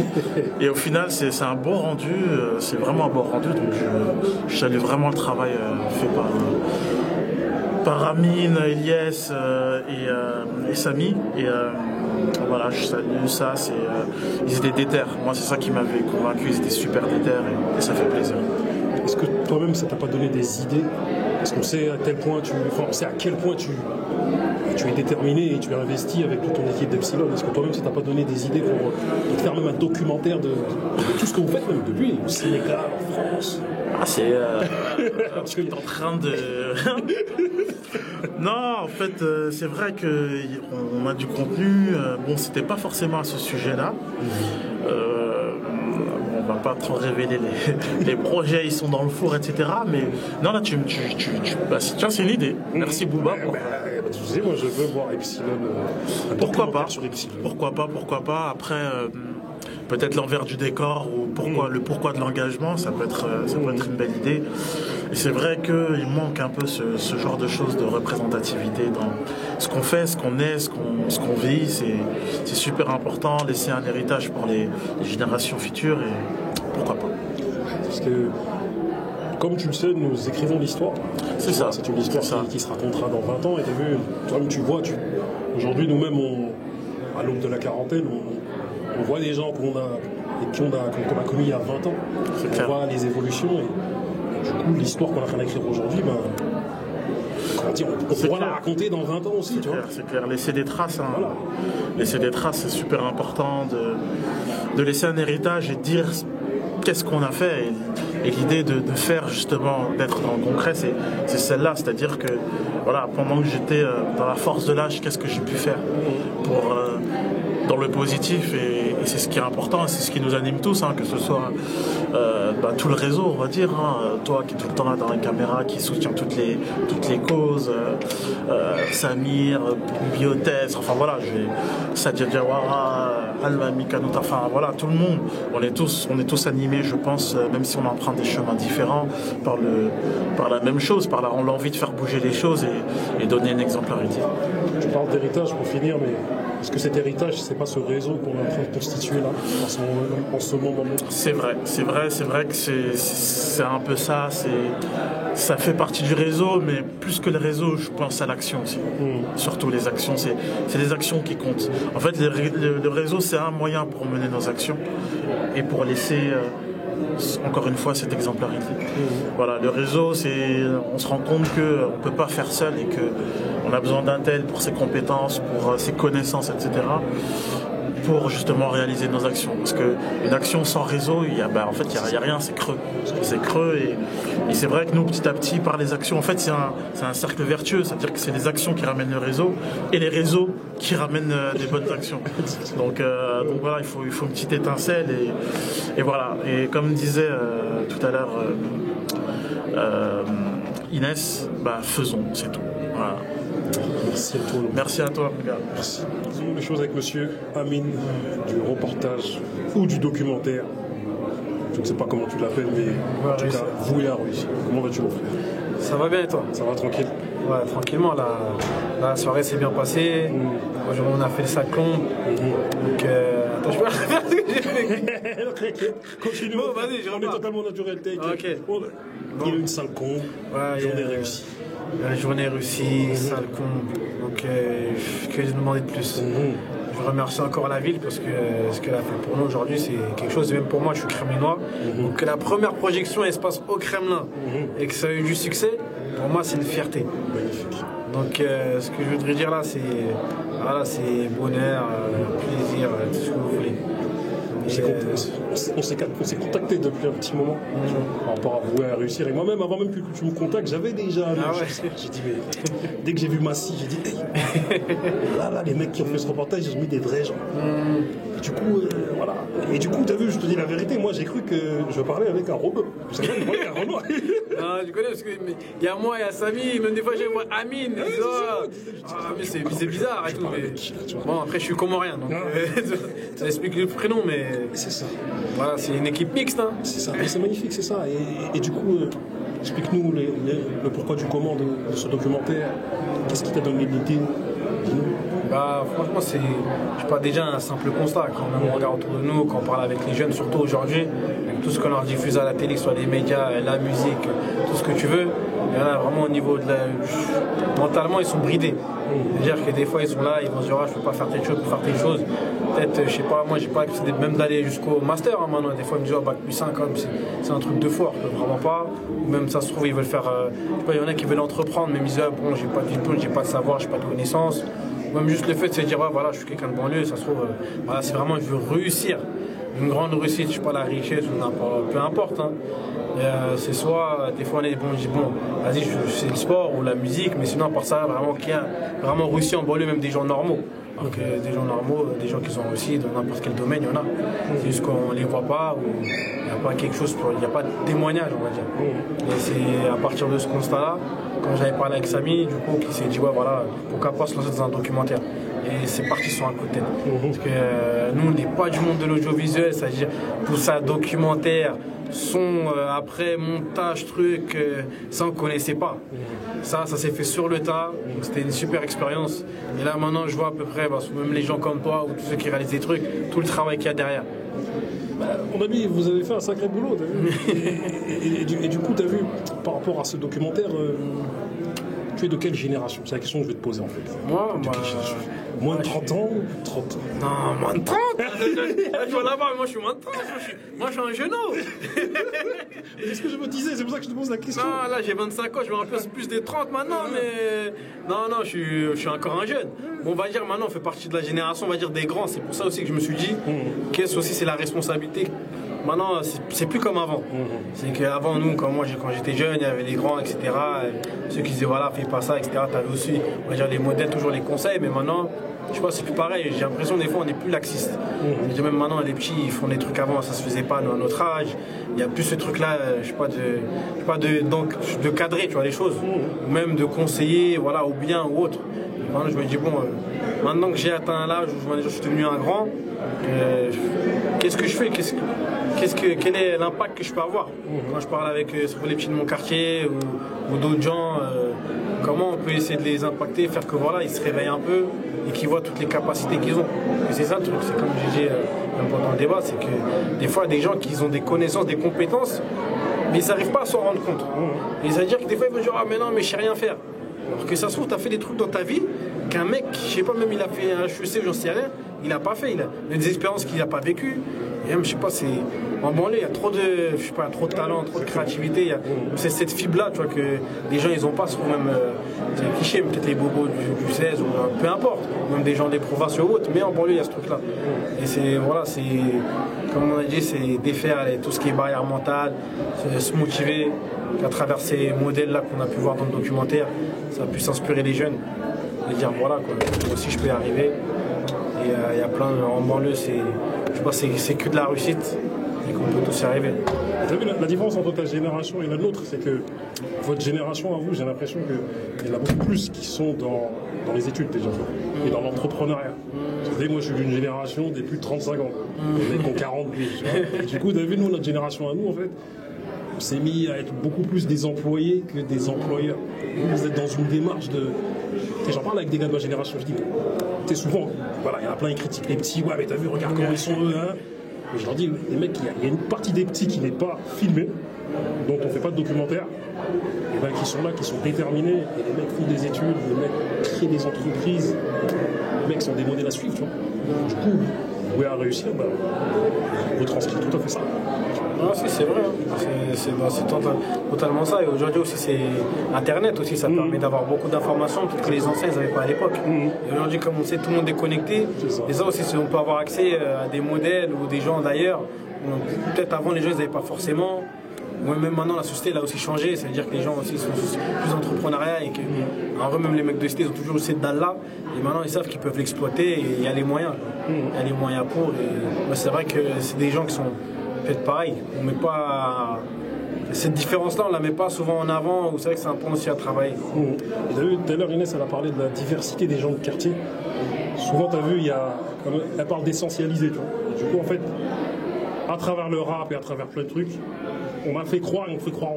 Et au final, c'est un beau rendu, c'est vraiment un beau rendu. Donc je salue vraiment le travail fait par Amine, Elias et Samy. Et voilà, je salue ça. Ils étaient déter. Moi, c'est ça qui m'avait convaincu. Ils étaient super déter, et ça fait plaisir. Est-ce que toi-même, ça t'a pas donné des idées? Parce qu'on sait à quel point tu es déterminé et tu es investi avec toute ton équipe d'Epsilon. Est-ce que toi-même, ça t'a pas donné des idées pour te faire même un documentaire de tout ce que vous faites, même depuis au Sénégal, en France? Ah, c'est... parce que tu es en train de... Non, en fait, c'est vrai qu'on a du contenu. Bon, c'était pas forcément à ce sujet-là. On va pas trop révéler les projets, ils sont dans le four, etc. Mais non, là, tiens, c'est une idée. Merci Bouba. Tu sais, moi, je veux voir Epsilon. Pourquoi pas sur Epsilon. Pourquoi pas. Après, peut-être l'envers du décor, ou le pourquoi de l'engagement, ça peut être une belle idée. Et c'est vrai qu'il manque un peu ce genre de choses, de représentativité dans ce qu'on fait, ce qu'on est, ce qu'on vit. C'est super important, laisser un héritage pour les générations futures, et pourquoi pas. Parce que comme tu le sais, nous écrivons l'histoire. C'est ça. C'est une histoire qui se racontera dans 20 ans. Et comme tu vois, aujourd'hui, nous-mêmes, à l'aube de la quarantaine, on voit des gens qu'on a commis il y a 20 ans. On voit les évolutions. Et du coup, l'histoire qu'on est en train d'écrire aujourd'hui, on pourra la raconter dans 20 ans aussi. C'est clair, laisser des traces. Hein. Voilà. Laisser des traces, c'est super important de laisser un héritage et de dire qu'est-ce qu'on a fait. Et l'idée de faire justement, d'être dans le concret, c'est celle-là. C'est-à-dire que voilà, pendant que j'étais dans la force de l'âge, qu'est-ce que j'ai pu faire pour, dans le positif, et c'est ce qui est important, et c'est ce qui nous anime tous, hein, que ce soit tout le réseau, on va dire, hein, toi qui es tout le temps là dans la caméra, qui soutient toutes les causes, Samir, Biotès, enfin voilà, Sadia Diawara, Alma Mikanouta, enfin voilà, tout le monde, on est tous animés, je pense, même si on emprunte des chemins différents, par la même chose, on a envie de faire bouger les choses et donner une exemplarité. Tu parles d'héritage pour finir, mais est-ce que cet héritage, c'est pas ce réseau qu'on est en train de constituer là, en ce moment? C'est vrai que c'est un peu ça, ça fait partie du réseau, mais plus que le réseau, je pense à l'action aussi. Surtout les actions, c'est les actions qui comptent. En fait, le réseau, c'est un moyen pour mener nos actions et pour laisser... encore une fois, cette exemplarité. Voilà, le réseau, on se rend compte qu'on ne peut pas faire seul et qu'on a besoin d'un tel pour ses compétences, pour ses connaissances, etc., pour justement réaliser nos actions. Parce qu'une action sans réseau, il y a rien, c'est creux. C'est creux et c'est vrai que nous, petit à petit, par les actions, en fait, c'est un cercle vertueux, c'est-à-dire que c'est les actions qui ramènent le réseau et les réseaux qui ramènent des bonnes actions. Donc voilà, il faut une petite étincelle et voilà. Et comme disait tout à l'heure Inès, faisons, c'est tout. Voilà. Merci à toi. Merci. Faisons les choses avec monsieur Amine du reportage ou du documentaire. Je ne sais pas comment tu l'appelles, mais en tout cas, vous et Arus. Comment vas-tu, mon frère? Ça va bien et toi? Ça va tranquille. Ouais, tranquillement. La soirée s'est bien passée. Aujourd'hui, on a fait le Salcombe. Donc, attends, je peux faire ce que j'ai fait. Continue. Bon, vas-y, on est totalement naturel. Ok. Il y a eu une Salcombe. Journée réussie. La journée réussie, Salcombe. Donc, que je demandais de plus. Je remercie encore la ville parce que ce qu'elle a fait pour nous aujourd'hui, c'est quelque chose, et même pour moi, je suis crémlinois. Donc, que la première projection, elle se passe au Kremlin et que ça a eu du succès, pour moi, c'est une fierté. Magnifique. Donc, ce que je voudrais dire là, c'est bonheur, plaisir, tout ce que vous voulez. On s'est contacté depuis un petit moment par rapport à vous et à réussir. Et moi-même, avant même que tu me contactes, j'avais déjà j'ai dit, mais dès que j'ai vu Massi, j'ai dit, là, les mecs qui ont fait ce reportage, ils ont mis des vrais gens. Et du coup, voilà. Et du coup, t'as vu, je te dis la vérité, moi j'ai cru que je parlais avec un robot. Vous savez, moi, avec un Renoir. Non, je connais parce qu'il y a moi, il y a Samy, même des fois j'ai moi Amine. Mais c'est bizarre et tout. Mais... Bon, après, je suis comorien, donc ça explique le prénom, mais. C'est ça. Voilà, c'est une équipe mixte. Hein. C'est ça, c'est magnifique, c'est ça. Et du coup, explique-nous le pourquoi du comment de ce documentaire. Qu'est-ce qui t'a donné l'idée? Franchement, c'est déjà un simple constat. Quand on regarde autour de nous, quand on parle avec les jeunes, surtout aujourd'hui, avec tout ce qu'on leur diffuse à la télé, soit les médias, la musique, tout ce que tu veux, il y en a vraiment au niveau de mentalement, ils sont bridés. C'est-à-dire que des fois, ils sont là, ils vont se dire, je peux pas faire telle chose pour faire telle chose. Peut-être, je sais pas, moi, j'ai pas accès même d'aller jusqu'au master, hein, maintenant. Des fois, ils me disent, bac plus 5, c'est un truc de fort, vraiment pas. Ou même, ça se trouve, ils veulent faire, je sais pas, il y en a qui veulent entreprendre, mais ils me disent, bon, j'ai pas de diplôme, j'ai pas de savoir, j'ai pas de connaissances. Même juste le fait de se dire, voilà, je suis quelqu'un de banlieue, ça se trouve, voilà, c'est vraiment, je veux réussir. Une grande réussite, je sais pas, la richesse ou n'importe, peu importe. Hein. C'est soit, des fois, on est bon, je dis, bon, vas-y, c'est le sport ou la musique, mais sinon, à part ça, vraiment, qui a vraiment réussi en banlieue, même des gens normaux. Donc, des gens normaux, des gens qui sont réussis dans n'importe quel domaine, il y en a. C'est juste qu'on les voit pas, ou il n'y a pas quelque chose, il n'y a pas de témoignage, on va dire. Et c'est à partir de ce constat-là, quand j'avais parlé avec Samy, du coup, qui s'est dit, ouais, voilà, pourquoi pas se lancer dans un documentaire. Et c'est parti sur un coup de tête. Parce que nous, on n'est pas du monde de l'audiovisuel, c'est-à-dire tout ça, documentaire, son, après, montage, truc, ça on ne connaissait pas. Ça s'est fait sur le tas, donc c'était une super expérience. Et là maintenant je vois à peu près, même les gens comme toi ou tous ceux qui réalisent des trucs, tout le travail qu'il y a derrière. Mon ami, vous avez fait un sacré boulot, t'as vu. Et du coup, t'as vu, par rapport à ce documentaire, tu es de quelle génération? C'est la question que je vais te poser en fait. Moi, moins de 30 ans ou 30 ans? Non, moins de 30. Je vois là-bas, moi je suis moins de 30. Moi je suis un genou. C'est ce que je me disais, c'est pour ça que je te pose la question. Non, là j'ai 25 ans, je me rappelle plus des 30 maintenant, mais. Non, je suis encore un jeune. Bon, on va dire maintenant, on fait partie de la génération, on va dire des grands. C'est pour ça aussi que je me suis dit, qu'est-ce aussi, c'est la responsabilité. Maintenant, c'est plus comme avant. C'est qu'avant, nous, quand j'étais jeune, il y avait les grands, etc. Ceux qui disaient, voilà, fais pas ça, etc. Tu avais aussi, on va dire, les modèles, toujours les conseils, mais maintenant, je sais pas, c'est plus pareil. J'ai l'impression, des fois, on n'est plus laxiste. Même maintenant, les petits, ils font des trucs avant, ça se faisait pas à notre âge. Il y a plus ce truc-là, je sais pas, de cadrer, tu vois, les choses. Ou même de conseiller, voilà, au bien ou autre. Maintenant, je me dis, bon, maintenant que j'ai atteint l'âge où je suis devenu un grand, qu'est-ce que je fais? Quel est l'impact que je peux avoir? Quand je parle avec les petits de mon quartier ou d'autres gens, comment on peut essayer de les impacter, faire que voilà, ils se réveillent un peu et qu'ils voient toutes les capacités qu'ils ont. Et c'est ça le truc, c'est comme je disais pendant le débat, c'est que des fois, des gens qui ont des connaissances, des compétences, mais ils n'arrivent pas à s'en rendre compte. Et ça veut dire que des fois, ils vont dire, ah mais non, mais je sais rien faire. Alors que ça se trouve, tu as fait des trucs dans ta vie qu'un mec, je sais pas, même il a fait un HEC, j'en sais rien, il n'a pas fait, il a des expériences qu'il n'a pas vécues. Et même, je sais pas, c'est. En banlieue, il y a trop de talent, trop de créativité. C'est cette fibre-là, tu vois, que les gens, ils n'ont pas, souvent même. C'est un cliché, peut-être les bobos du 16, ou peu importe, même des gens des provinces ou autres, mais en banlieue, il y a ce truc-là. Et c'est, voilà, c'est. Comme on a dit, c'est défaire tout ce qui est barrière mentale, se motiver, qu'à travers ces modèles-là qu'on a pu voir dans le documentaire, ça a pu s'inspirer les jeunes. Et dire, voilà, quoi, moi aussi, je peux y arriver. Et il y a plein, en banlieue, je pense que c'est que de la réussite et qu'on peut tous y arriver. Tu as vu la différence entre ta génération et la nôtre, c'est que votre génération, à vous, j'ai l'impression qu'il y en a beaucoup plus qui sont dans les études déjà et dans l'entrepreneuriat. Moi, je suis d'une génération des plus de 35 ans, des qui ont 40 piges. Et du coup, tu as vu, nous, notre génération à nous, en fait, on s'est mis à être beaucoup plus des employés que des employeurs. Vous êtes dans une démarche de... J'en parle avec des gars de ma génération, je dis, souvent, voilà, il y en a plein qui critiquent les petits, ouais, mais t'as vu, regarde comment ils sont eux, hein. Mais je leur dis, les mecs, il y a une partie des petits qui n'est pas filmée, dont on ne fait pas de documentaire, et ben, qui sont là, qui sont déterminés, et les mecs font des études, les mecs créent des entreprises, les mecs sont des modèles à suivre, tu vois. Du coup, vous à réussir, bah, vous retranscrivez tout à fait ça. Non, si, c'est vrai, c'est totalement ça. Et aujourd'hui aussi, c'est Internet aussi, ça permet d'avoir beaucoup d'informations que les anciens n'avaient pas à l'époque. Et aujourd'hui, comme on sait, tout le monde est connecté. Et ça aussi, on peut avoir accès à des modèles ou des gens d'ailleurs. Peut-être avant, les gens n'avaient pas forcément. Même maintenant, la société elle a aussi changé. C'est-à-dire que les gens aussi sont plus entrepreneuriat et que, en vrai, même les mecs de cité, ils ont toujours eu cette dalle-là. Et maintenant, ils savent qu'ils peuvent l'exploiter et il y a les moyens. Il y a les moyens pour. Et c'est vrai que c'est des gens qui sont peut-être pareil. On met pas. Cette différence-là, on ne la met pas souvent en avant, ou c'est vrai que c'est un point aussi à travailler. Tu as vu, tout à l'heure, Inès, elle a parlé de la diversité des gens de quartier. Souvent, tu as vu, elle parle d'essentialiser. Du coup, en fait, à travers le rap et à travers plein de trucs, on fait croire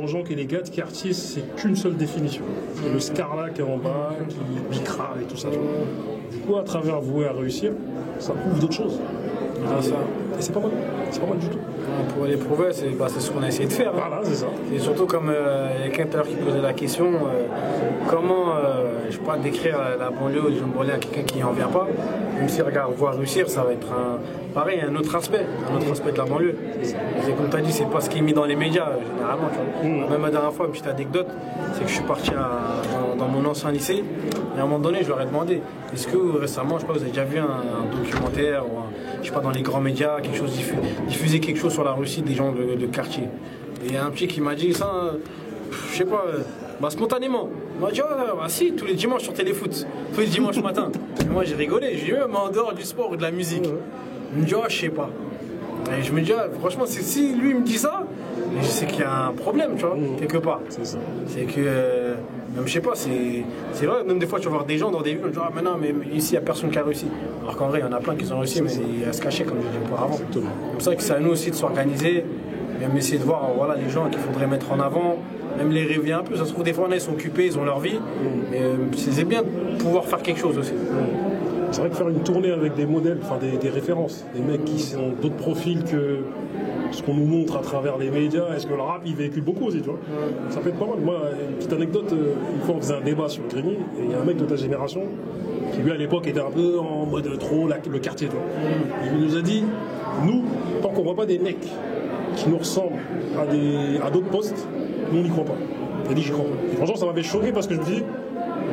aux gens que les gars de quartier, c'est qu'une seule définition. C'est le Scarla qui est en bas, qui Bicra et tout ça. Du coup, à travers vous à réussir, ça prouve d'autres choses. Et c'est pas mal. C'est pas mal du tout. Pour les prouver, c'est ce qu'on a essayé de faire. Voilà, c'est ça. Et surtout, comme il y a quelqu'un tout à l'heure qui posait la question, comment, je peux pas décrire la banlieue ou les jeunes banlieues à quelqu'un qui n'en vient pas, même si regarde, voir réussir, ça va être pareil, un autre aspect de la banlieue. Et comme tu as dit, c'est pas ce qui est mis dans les médias, généralement. Tu vois. Même la dernière fois, une petite anecdote, c'est que je suis parti dans mon ancien lycée, et à un moment donné, je leur ai demandé, est-ce que récemment, je sais pas, vous avez déjà vu un documentaire, ou je sais pas, dans les grands médias, quelque chose, diffuser quelque chose sur la réussite des gens de quartier. Et il y a un petit qui m'a dit ça, je sais pas, spontanément. Il m'a dit, si, tous les dimanches sur Téléfoot, tous les dimanches matin. Et moi j'ai rigolé, j'ai dit, mais en dehors du sport ou de la musique. Il me dit, je sais pas. Et je me dis, franchement, si lui me dit ça, je sais qu'il y a un problème, tu vois, quelque part. C'est ça. C'est que, même je sais pas, c'est vrai, même des fois tu vas voir des gens dans des villes, on dit, mais non, mais ici il n'y a personne qui a réussi. Alors qu'en vrai, il y en a plein qui ont réussi, mais il y a se cacher, comme je disais auparavant. C'est pour ça que c'est à nous aussi de s'organiser, même essayer de voir voilà, les gens qu'il faudrait mettre en avant, même les rêver un peu. Ça se trouve, des fois, ils sont occupés, ils ont leur vie, mais c'est bien de pouvoir faire quelque chose aussi. c'est vrai que faire une tournée avec des modèles, enfin des références, des mecs qui sont d'autres profils que ce qu'on nous montre à travers les médias, est-ce que le rap il véhicule beaucoup aussi, tu vois? Ça peut être pas mal. Moi, une petite anecdote, une fois on faisait un débat sur Grigny, et il y a un mec de ta génération qui lui à l'époque était un peu en mode trop le quartier, tu vois. Il nous a dit, nous, tant qu'on voit pas des mecs qui nous ressemblent à d'autres postes, nous on n'y croit pas. Il a dit j'y crois pas. Et franchement ça m'avait choqué parce que je me suis dit,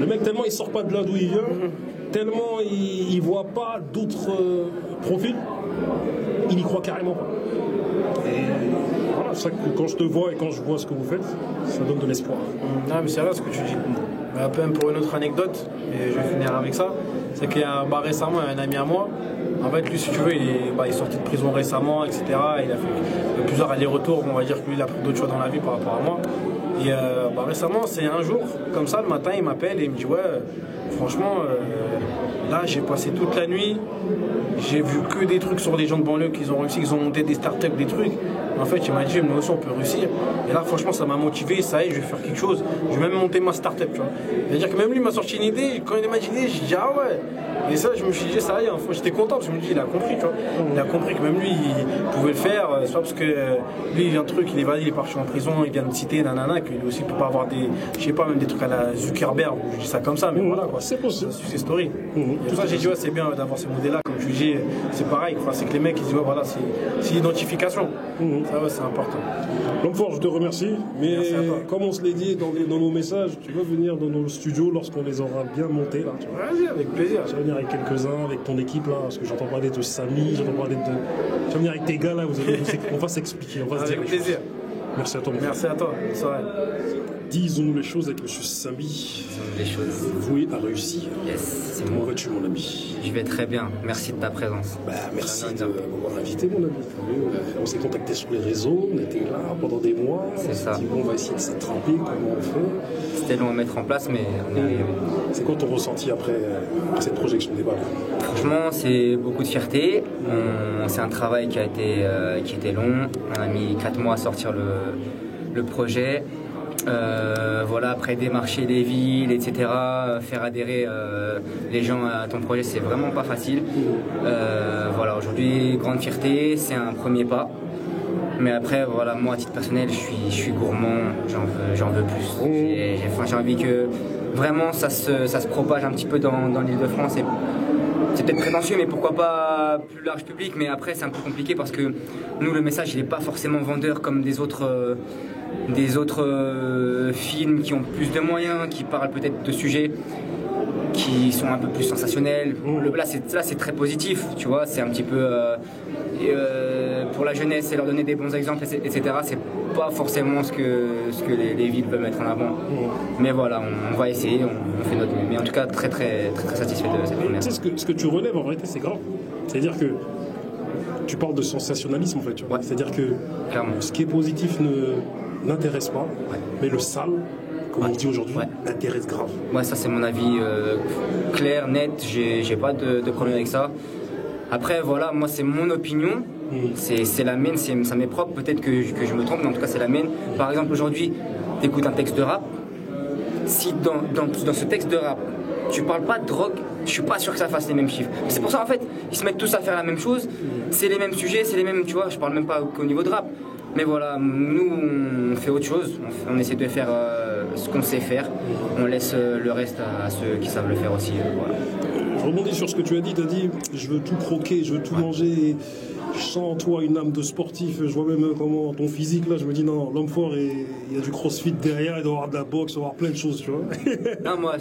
le mec tellement il sort pas de là d'où il vient, tellement il voit pas d'autres profils, il y croit carrément pas. Et voilà, c'est ça que quand je te vois et quand je vois ce que vous faites, ça donne de l'espoir. Non mais c'est vrai ce que tu dis. Un peu pour une autre anecdote, et je vais finir avec ça, c'est qu'il y a récemment un ami à moi, en fait lui si tu veux il est sorti de prison récemment, etc. Il a fait plusieurs allers-retours, on va dire que lui il a pris d'autres choix dans la vie par rapport à moi. Et récemment c'est un jour, comme ça le matin il m'appelle et il me dit ouais franchement là j'ai passé toute la nuit, j'ai vu que des trucs sur des gens de banlieue qu'ils ont réussi, qu'ils ont monté des startups, des trucs. En fait, il m'a dit, nous aussi on peut réussir. Et là, franchement, ça m'a motivé. Ça y est, je vais faire quelque chose. Je vais même monter ma startup, tu vois. C'est-à-dire que même lui m'a sorti une idée. Quand il m'a dit l'idée, j'ai dit, ah ouais. Et ça, je me suis dit, ça y est, enfin, j'étais content parce que je me dis, il a compris, tu vois. Il a compris que même lui, il pouvait le faire. C'est pas parce que lui, il vient de truc, il est parti en prison, il vient de citer, nanana, qu'il aussi peut pas avoir des, je sais pas, même des trucs à la Zuckerberg. Je dis ça comme ça, mais voilà, quoi. C'est possible. C'est story. Et ça, j'ai dit, ouais, c'est bien d'avoir ces modèles-là. Comme tu dis, c'est pareil. C'est que les mecs, ils disent, ouais, voilà, c'est l'identification. Ça, ouais, c'est important. L'homme fort, je te remercie. Mais comme on se l'est dit dans nos messages, tu vas venir dans nos studios lorsqu'on les aura bien montés. Vas-y, avec plaisir. Tu vas venir avec quelques-uns, avec ton équipe là, parce que j'entends parler de Samy, j'entends parler de. Tu vas venir avec tes gars là, on va s'expliquer, on va se dire. Avec plaisir. Merci à toi. Merci à toi. Bonne soirée. Disons-nous les choses avec Monsieur Samy. Disons-nous les choses. Voué à réussir. Yes, c'est moi. Comment vas-tu, mon ami? Je vais très bien. Merci de ta présence. Merci de m'avoir invité, mon ami. On s'est contacté sur les réseaux, on était là pendant des mois. C'est ça. On s'est dit, bon, on va essayer de s'attraper, comment on fait. C'était long à mettre en place, mais on est arrivé. C'est quoi ton ressenti après cette projection des balles? Franchement, c'est beaucoup de fierté. C'est un travail qui a été long. On a mis 4 mois à sortir le projet. Voilà, après démarcher les villes, etc., faire adhérer les gens à ton projet, c'est vraiment pas facile. Voilà, aujourd'hui, grande fierté, c'est un premier pas. Mais après, voilà, moi, à titre personnel, je suis gourmand, j'en veux plus. J'ai envie que vraiment ça se propage un petit peu dans l'Île-de-France. C'est peut-être prétentieux, mais pourquoi pas plus large public. Mais après, c'est un peu compliqué parce que nous, le message, il n'est pas forcément vendeur comme des autres films qui ont plus de moyens, qui parlent peut-être de sujets qui sont un peu plus sensationnels. Là, c'est très positif, tu vois. C'est un petit peu pour la jeunesse, c'est leur donner des bons exemples, etc. C'est pas forcément ce que les villes peuvent mettre en avant. Mais voilà, on va essayer, on fait notre mieux. Mais en tout cas, très satisfait de cette première. Tu sais, ce que tu relèves, en réalité, c'est grave. C'est-à-dire que tu parles de sensationnalisme, en fait. Ouais. C'est-à-dire que ce qui est positif n'intéresse pas, mais le sale, comme on dit aujourd'hui, intéresse grave. Ouais, ça c'est mon avis clair, net, j'ai pas de problème avec ça. Après voilà, moi c'est mon opinion, c'est la mienne, ça m'est propre, peut-être que je me trompe, mais en tout cas c'est la mienne. Par exemple aujourd'hui, tu écoutes un texte de rap, si dans ce texte de rap, tu parles pas de drogue, je suis pas sûr que ça fasse les mêmes chiffres. C'est pour ça en fait, ils se mettent tous à faire la même chose, c'est les mêmes sujets, c'est les mêmes, tu vois, je parle même pas qu'au niveau de rap. Mais voilà, nous on fait autre chose, on essaie de faire ce qu'on sait faire, on laisse le reste à ceux qui savent le faire aussi. Voilà. Je rebondis sur ce que tu as dit je veux tout croquer, je veux tout manger, je sens en toi une âme de sportif, je vois même comment ton physique là, je me dis non, l'homme fort, il y a du crossfit derrière, il doit avoir de la boxe, il doit avoir plein de choses, tu vois. Non, moi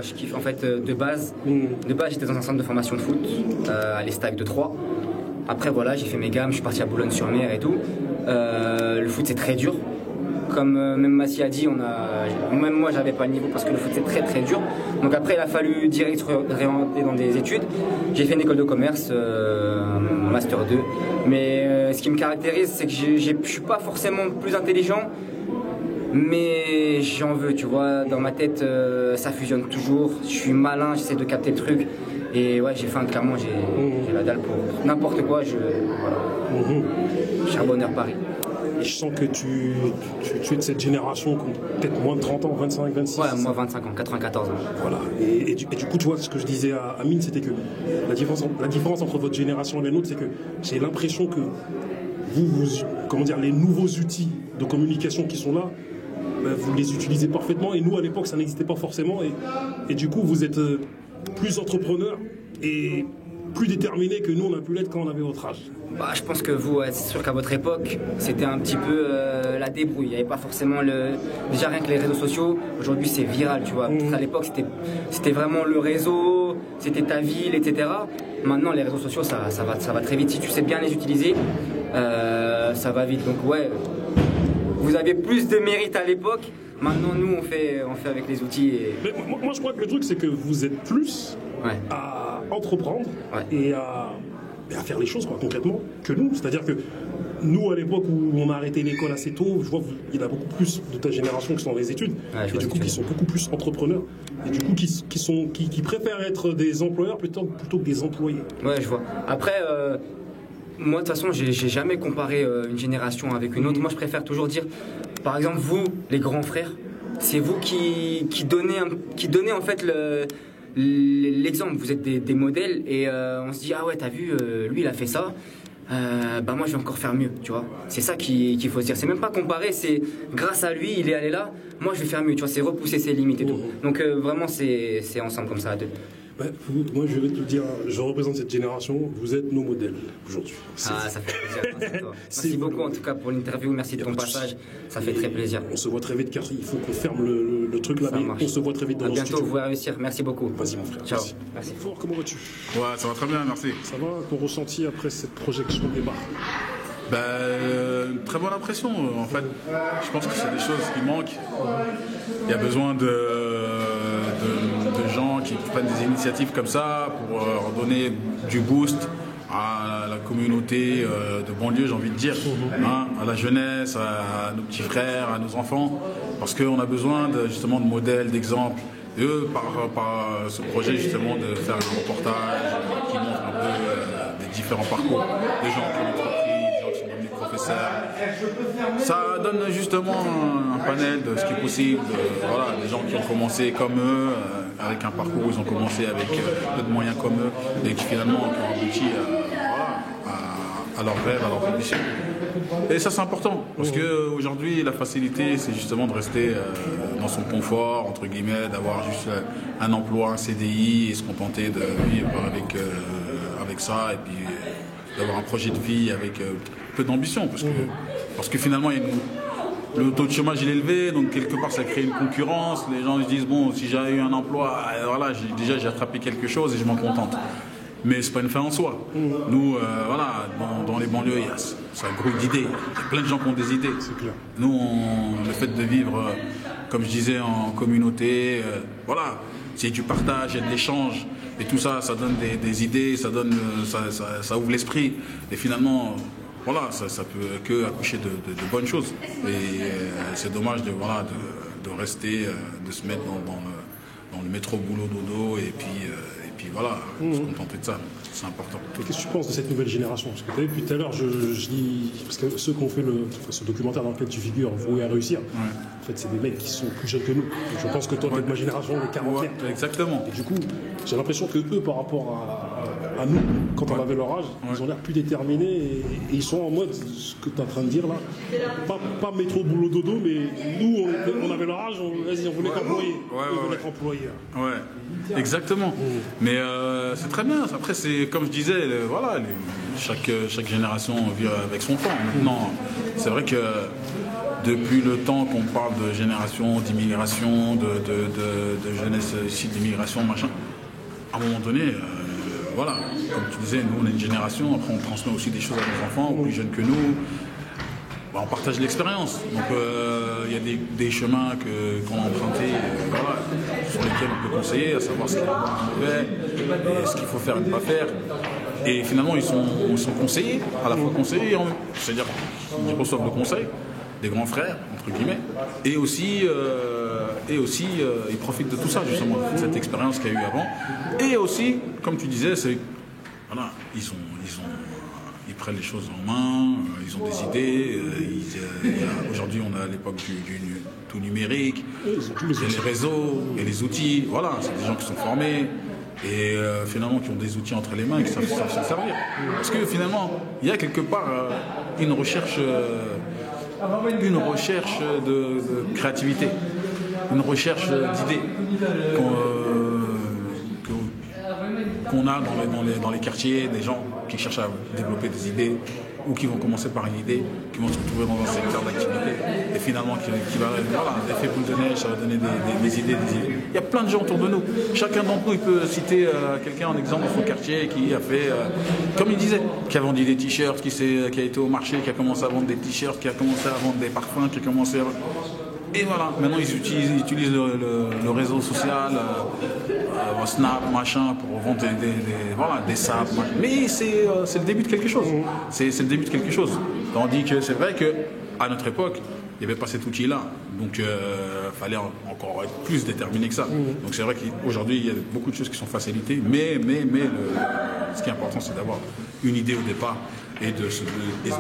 je kiffe en fait de base j'étais dans un centre de formation de foot à l'Estac de Troyes. Après voilà, j'ai fait mes gammes, je suis parti à Boulogne-sur-Mer et tout. Le foot c'est très dur. Comme même Massi a dit, même moi j'avais pas le niveau parce que le foot c'est très dur. Donc après il a fallu direct se réorienter dans des études. J'ai fait une école de commerce, master 2. Mais ce qui me caractérise c'est que je suis pas forcément plus intelligent, mais j'en veux, tu vois. Dans ma tête ça fusionne toujours. Je suis malin, j'essaie de capter le truc. Et ouais, clairement j'ai la dalle pour n'importe quoi. Voilà. Charbonneur Paris. Et je sens que tu es de cette génération qui ont peut-être moins de 30 ans, 25, 26. Ouais, moi 25 ans, 94 ans. Voilà. Et du coup, tu vois, ce que je disais à Amine, c'était que la différence entre votre génération et la nôtre, c'est que j'ai l'impression que comment dire, les nouveaux outils de communication qui sont là, vous les utilisez parfaitement. Et nous, à l'époque, ça n'existait pas forcément. Et du coup, vous êtes plus entrepreneurs et plus déterminés que nous, on a pu l'être quand on avait votre âge. Bah, je pense que vous, c'est sûr qu'à votre époque, c'était un petit peu la débrouille. Il n'y avait pas forcément déjà rien que les réseaux sociaux. Aujourd'hui, c'est viral, tu vois. À l'époque, c'était vraiment le réseau, c'était ta ville, etc. Maintenant, les réseaux sociaux, ça va très vite. Si tu sais bien les utiliser, ça va vite. Donc, ouais, vous aviez plus de mérite à l'époque. Maintenant, nous, on fait avec les outils. Mais moi, je crois que le truc, c'est que vous êtes plus à entreprendre et à faire les choses concrètement que nous. C'est-à-dire que nous, à l'époque où on a arrêté l'école assez tôt, je vois qu'il y en a beaucoup plus de ta génération qui sont dans les études et du coup qui sont beaucoup plus entrepreneurs et du coup qui préfèrent être des employeurs plutôt que des employés. Ouais, je vois. Après, moi, de toute façon, j'ai jamais comparé une génération avec une autre. Moi, je préfère toujours dire, par exemple, vous, les grands frères, c'est vous qui donnez en fait l'exemple. Vous êtes des modèles et on se dit, ah ouais, t'as vu, lui, il a fait ça. Bah moi je vais encore faire mieux, tu vois. C'est ça qu'il faut se dire. C'est même pas comparer, c'est grâce à lui, il est allé là, moi je vais faire mieux, tu vois. C'est repousser ses limites et tout. Donc vraiment c'est ensemble comme ça à deux. Moi je vais te le dire, je représente cette génération, vous êtes nos modèles aujourd'hui. Ah, ça fait plaisir. Merci beaucoup en tout cas pour l'interview, merci de ton passage, ça fait très plaisir. On se voit très vite car il faut qu'on ferme le truc là, mais on se voit très vite dans le studio. À bientôt, vous allez réussir, merci beaucoup. Vas-y mon frère. Ciao. Merci. Fort, comment vas-tu? Ouais, ça va très bien, merci. Ça va, ton ressenti après cette projection des bars? Très bonne impression en fait. Je pense que c'est des choses qui manquent. Il y a besoin de gens qui prennent des initiatives comme ça pour redonner du boost à la communauté de banlieue, j'ai envie de dire, à la jeunesse, à nos petits frères, à nos enfants, parce qu'on a besoin justement de modèles, d'exemples. Et eux, par ce projet justement de faire un reportage qui montre un peu des différents parcours des gens qui ont entrepris, des gens qui sont devenus professeurs, ça donne justement un panel de ce qui est possible, des gens qui ont commencé comme eux, avec un parcours où ils ont commencé avec peu de moyens comme eux, et qui finalement ont abouti à leurs rêves, à leurs ambitions. Et ça c'est important, parce qu'aujourd'hui la facilité c'est justement de rester dans son confort, entre guillemets, d'avoir juste un emploi, un CDI et se contenter de vivre avec ça, et puis d'avoir un projet de vie avec peu d'ambition, parce que finalement le taux de chômage il est élevé, donc quelque part ça crée une concurrence, les gens se disent bon, si j'ai eu un emploi, voilà, j'ai attrapé quelque chose et je m'en contente. Mais c'est pas une fin en soi. Nous, dans les banlieues, ça grouille d'idées. Il y a plein de gens qui ont des idées. C'est clair. Nous, le fait de vivre, comme je disais, en communauté, c'est du partage, il y a de l'échange, et tout ça, ça donne des idées, ça ouvre l'esprit. Et finalement, ça peut que accoucher de bonnes choses. Et c'est dommage de rester, de se mettre dans le métro boulot dodo, et puis se contenter de ça, c'est important. Qu'est-ce que tu penses de cette nouvelle génération? Parce que tu as vu, depuis tout à l'heure, je dis, parce que ceux qui ont fait ce documentaire dans lequel tu figures, Voué à réussir, en fait, c'est des mecs qui sont plus jeunes que nous. Donc, je pense que toi, tu es de ma génération, les 40 exactement. Et du coup, j'ai l'impression que eux, par rapport à nous, quand on avait leur âge, ils ont l'air plus déterminés et ils sont en mode, ce que tu es en train de dire là, pas métro, boulot, dodo, mais nous, on avait leur âge, on voulait qu'employer. On voulait être employé. Ouais, exactement. Mais c'est très bien. Après, c'est comme je disais, chaque génération vit avec son temps. Maintenant, c'est vrai que depuis le temps qu'on parle de génération, d'immigration, de jeunesse issue d'immigration, machin, à un moment donné, comme tu disais, nous on est une génération, après on transmet aussi des choses à nos enfants, plus jeunes que nous. On partage l'expérience. Donc il y a des chemins qu'on a empruntés, sur lesquels on peut conseiller, à savoir ce qu'il y a de mauvais, et ce qu'il faut faire et ne pas faire. Et finalement, ils sont conseillés, à la fois conseillés, c'est-à-dire qu'ils reçoivent le conseil des grands frères, entre guillemets, et aussi ils profitent de tout ça, justement, de cette expérience qu'il y a eu avant. Et aussi, comme tu disais, ils prennent les choses en main, ils ont des idées. Aujourd'hui, on est à l'époque du tout numérique, il y a les réseaux, et les outils. Voilà, c'est des gens qui sont formés et finalement qui ont des outils entre les mains et qui savent s'en servir. Parce que finalement, il y a quelque part une recherche de créativité, une recherche d'idées qu'on a dans les quartiers, des gens qui cherchent à développer des idées ou qui vont commencer par une idée, qui vont se retrouver dans un secteur d'activité et finalement qui va, voilà, l'effet boule de neige, ça va donner des idées. Il y a plein de gens autour de nous. Chacun d'entre nous, il peut citer quelqu'un en exemple dans son quartier qui a fait, comme il disait, qui a vendu des t-shirts, qui a été au marché, qui a commencé à vendre des t-shirts, qui a commencé à vendre des parfums, qui a commencé à... Et voilà, maintenant ils utilisent le réseau social, Snap, machin, pour vendre des saps. Mais c'est le début de quelque chose. C'est le début de quelque chose. Tandis que c'est vrai qu'à notre époque, il n'y avait pas cet outil-là. Donc il fallait encore être plus déterminé que ça. Donc c'est vrai qu'aujourd'hui, il y a beaucoup de choses qui sont facilitées. Mais ce qui est important, c'est d'avoir une idée au départ et de se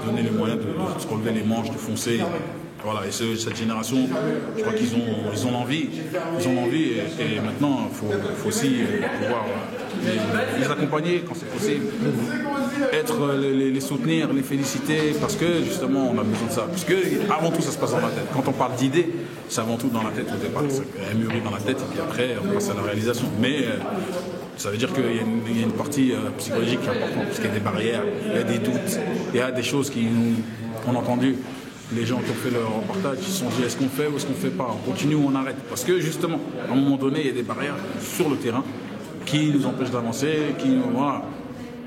donner les moyens de se relever les manches, de foncer. Voilà, et cette génération, je crois qu'ils ont l'envie. Ils ont l'envie et maintenant, il faut aussi pouvoir les accompagner quand c'est possible. Les soutenir, les féliciter, parce que justement, on a besoin de ça. Parce que avant tout, ça se passe dans la tête. Quand on parle d'idées, c'est avant tout dans la tête au départ. Elle mûrit dans la tête et puis après, on passe à la réalisation. Mais ça veut dire qu'il y a une partie psychologique qui est importante, parce qu'il y a des barrières, il y a des doutes, il y a des choses qu'on a entendues. Les gens qui ont fait leur reportage, ils se sont dit est-ce qu'on fait ou est-ce qu'on ne fait pas, on continue ou on arrête. Parce que justement, à un moment donné, il y a des barrières sur le terrain qui nous empêchent d'avancer,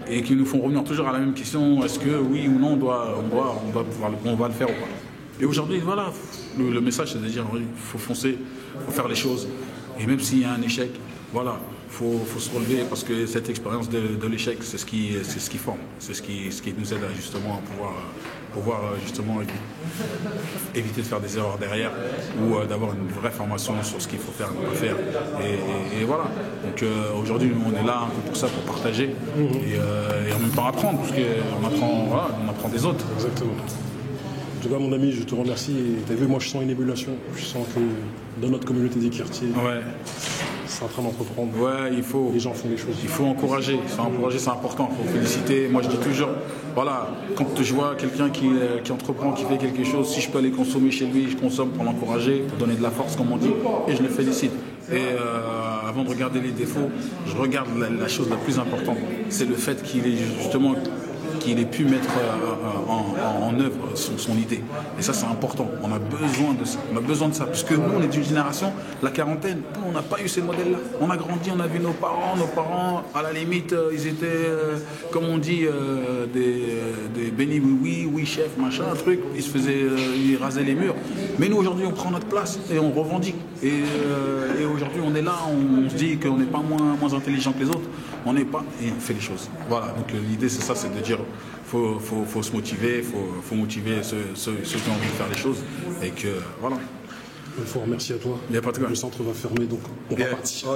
et qui nous font revenir toujours à la même question, est-ce que oui ou non on va le faire ou pas. Et aujourd'hui, voilà, le message c'est de dire il faut foncer, il faut faire les choses. Et même s'il y a un échec, voilà, faut se relever parce que cette expérience de l'échec, c'est ce qui forme, c'est ce qui nous aide à justement pouvoir justement éviter de faire des erreurs derrière ou d'avoir une vraie formation sur ce qu'il faut faire, ne pas faire. Et voilà. Donc aujourd'hui, on est là un peu pour ça, pour partager et en même temps apprendre, parce qu'on apprend des autres. Exactement. En tout cas, mon ami, je te remercie. Tu as vu, moi, je sens une émulation. Je sens que dans notre communauté des quartiers, c'est en train d'entreprendre. Ouais, les gens font les choses. Il faut encourager. C'est important. Il faut féliciter. Moi, je dis toujours, voilà, quand je vois quelqu'un qui entreprend, qui fait quelque chose, si je peux aller consommer chez lui, je consomme pour l'encourager, pour donner de la force, comme on dit, et je le félicite. Et avant de regarder les défauts, je regarde la chose la plus importante. C'est le fait qu'il ait pu mettre en œuvre son idée. Et ça, c'est important. On a besoin de ça. Parce que nous, on est d'une génération, la quarantaine, on n'a pas eu ces modèles-là. On a grandi, on a vu nos parents, à la limite, ils étaient, comme on dit, des bénis oui, chef, machin, un truc. Ils rasaient les murs. Mais nous, aujourd'hui, on prend notre place et on revendique. Et aujourd'hui, on est là, on se dit qu'on n'est pas moins intelligent que les autres. On n'est pas, et on fait les choses. Voilà, donc l'idée c'est ça, c'est de dire faut se motiver, faut motiver ceux qui ont envie de faire les choses. Et que voilà. Une fois, merci à toi. Il n'y a pas de quoi. Le centre va fermer, donc on va partir.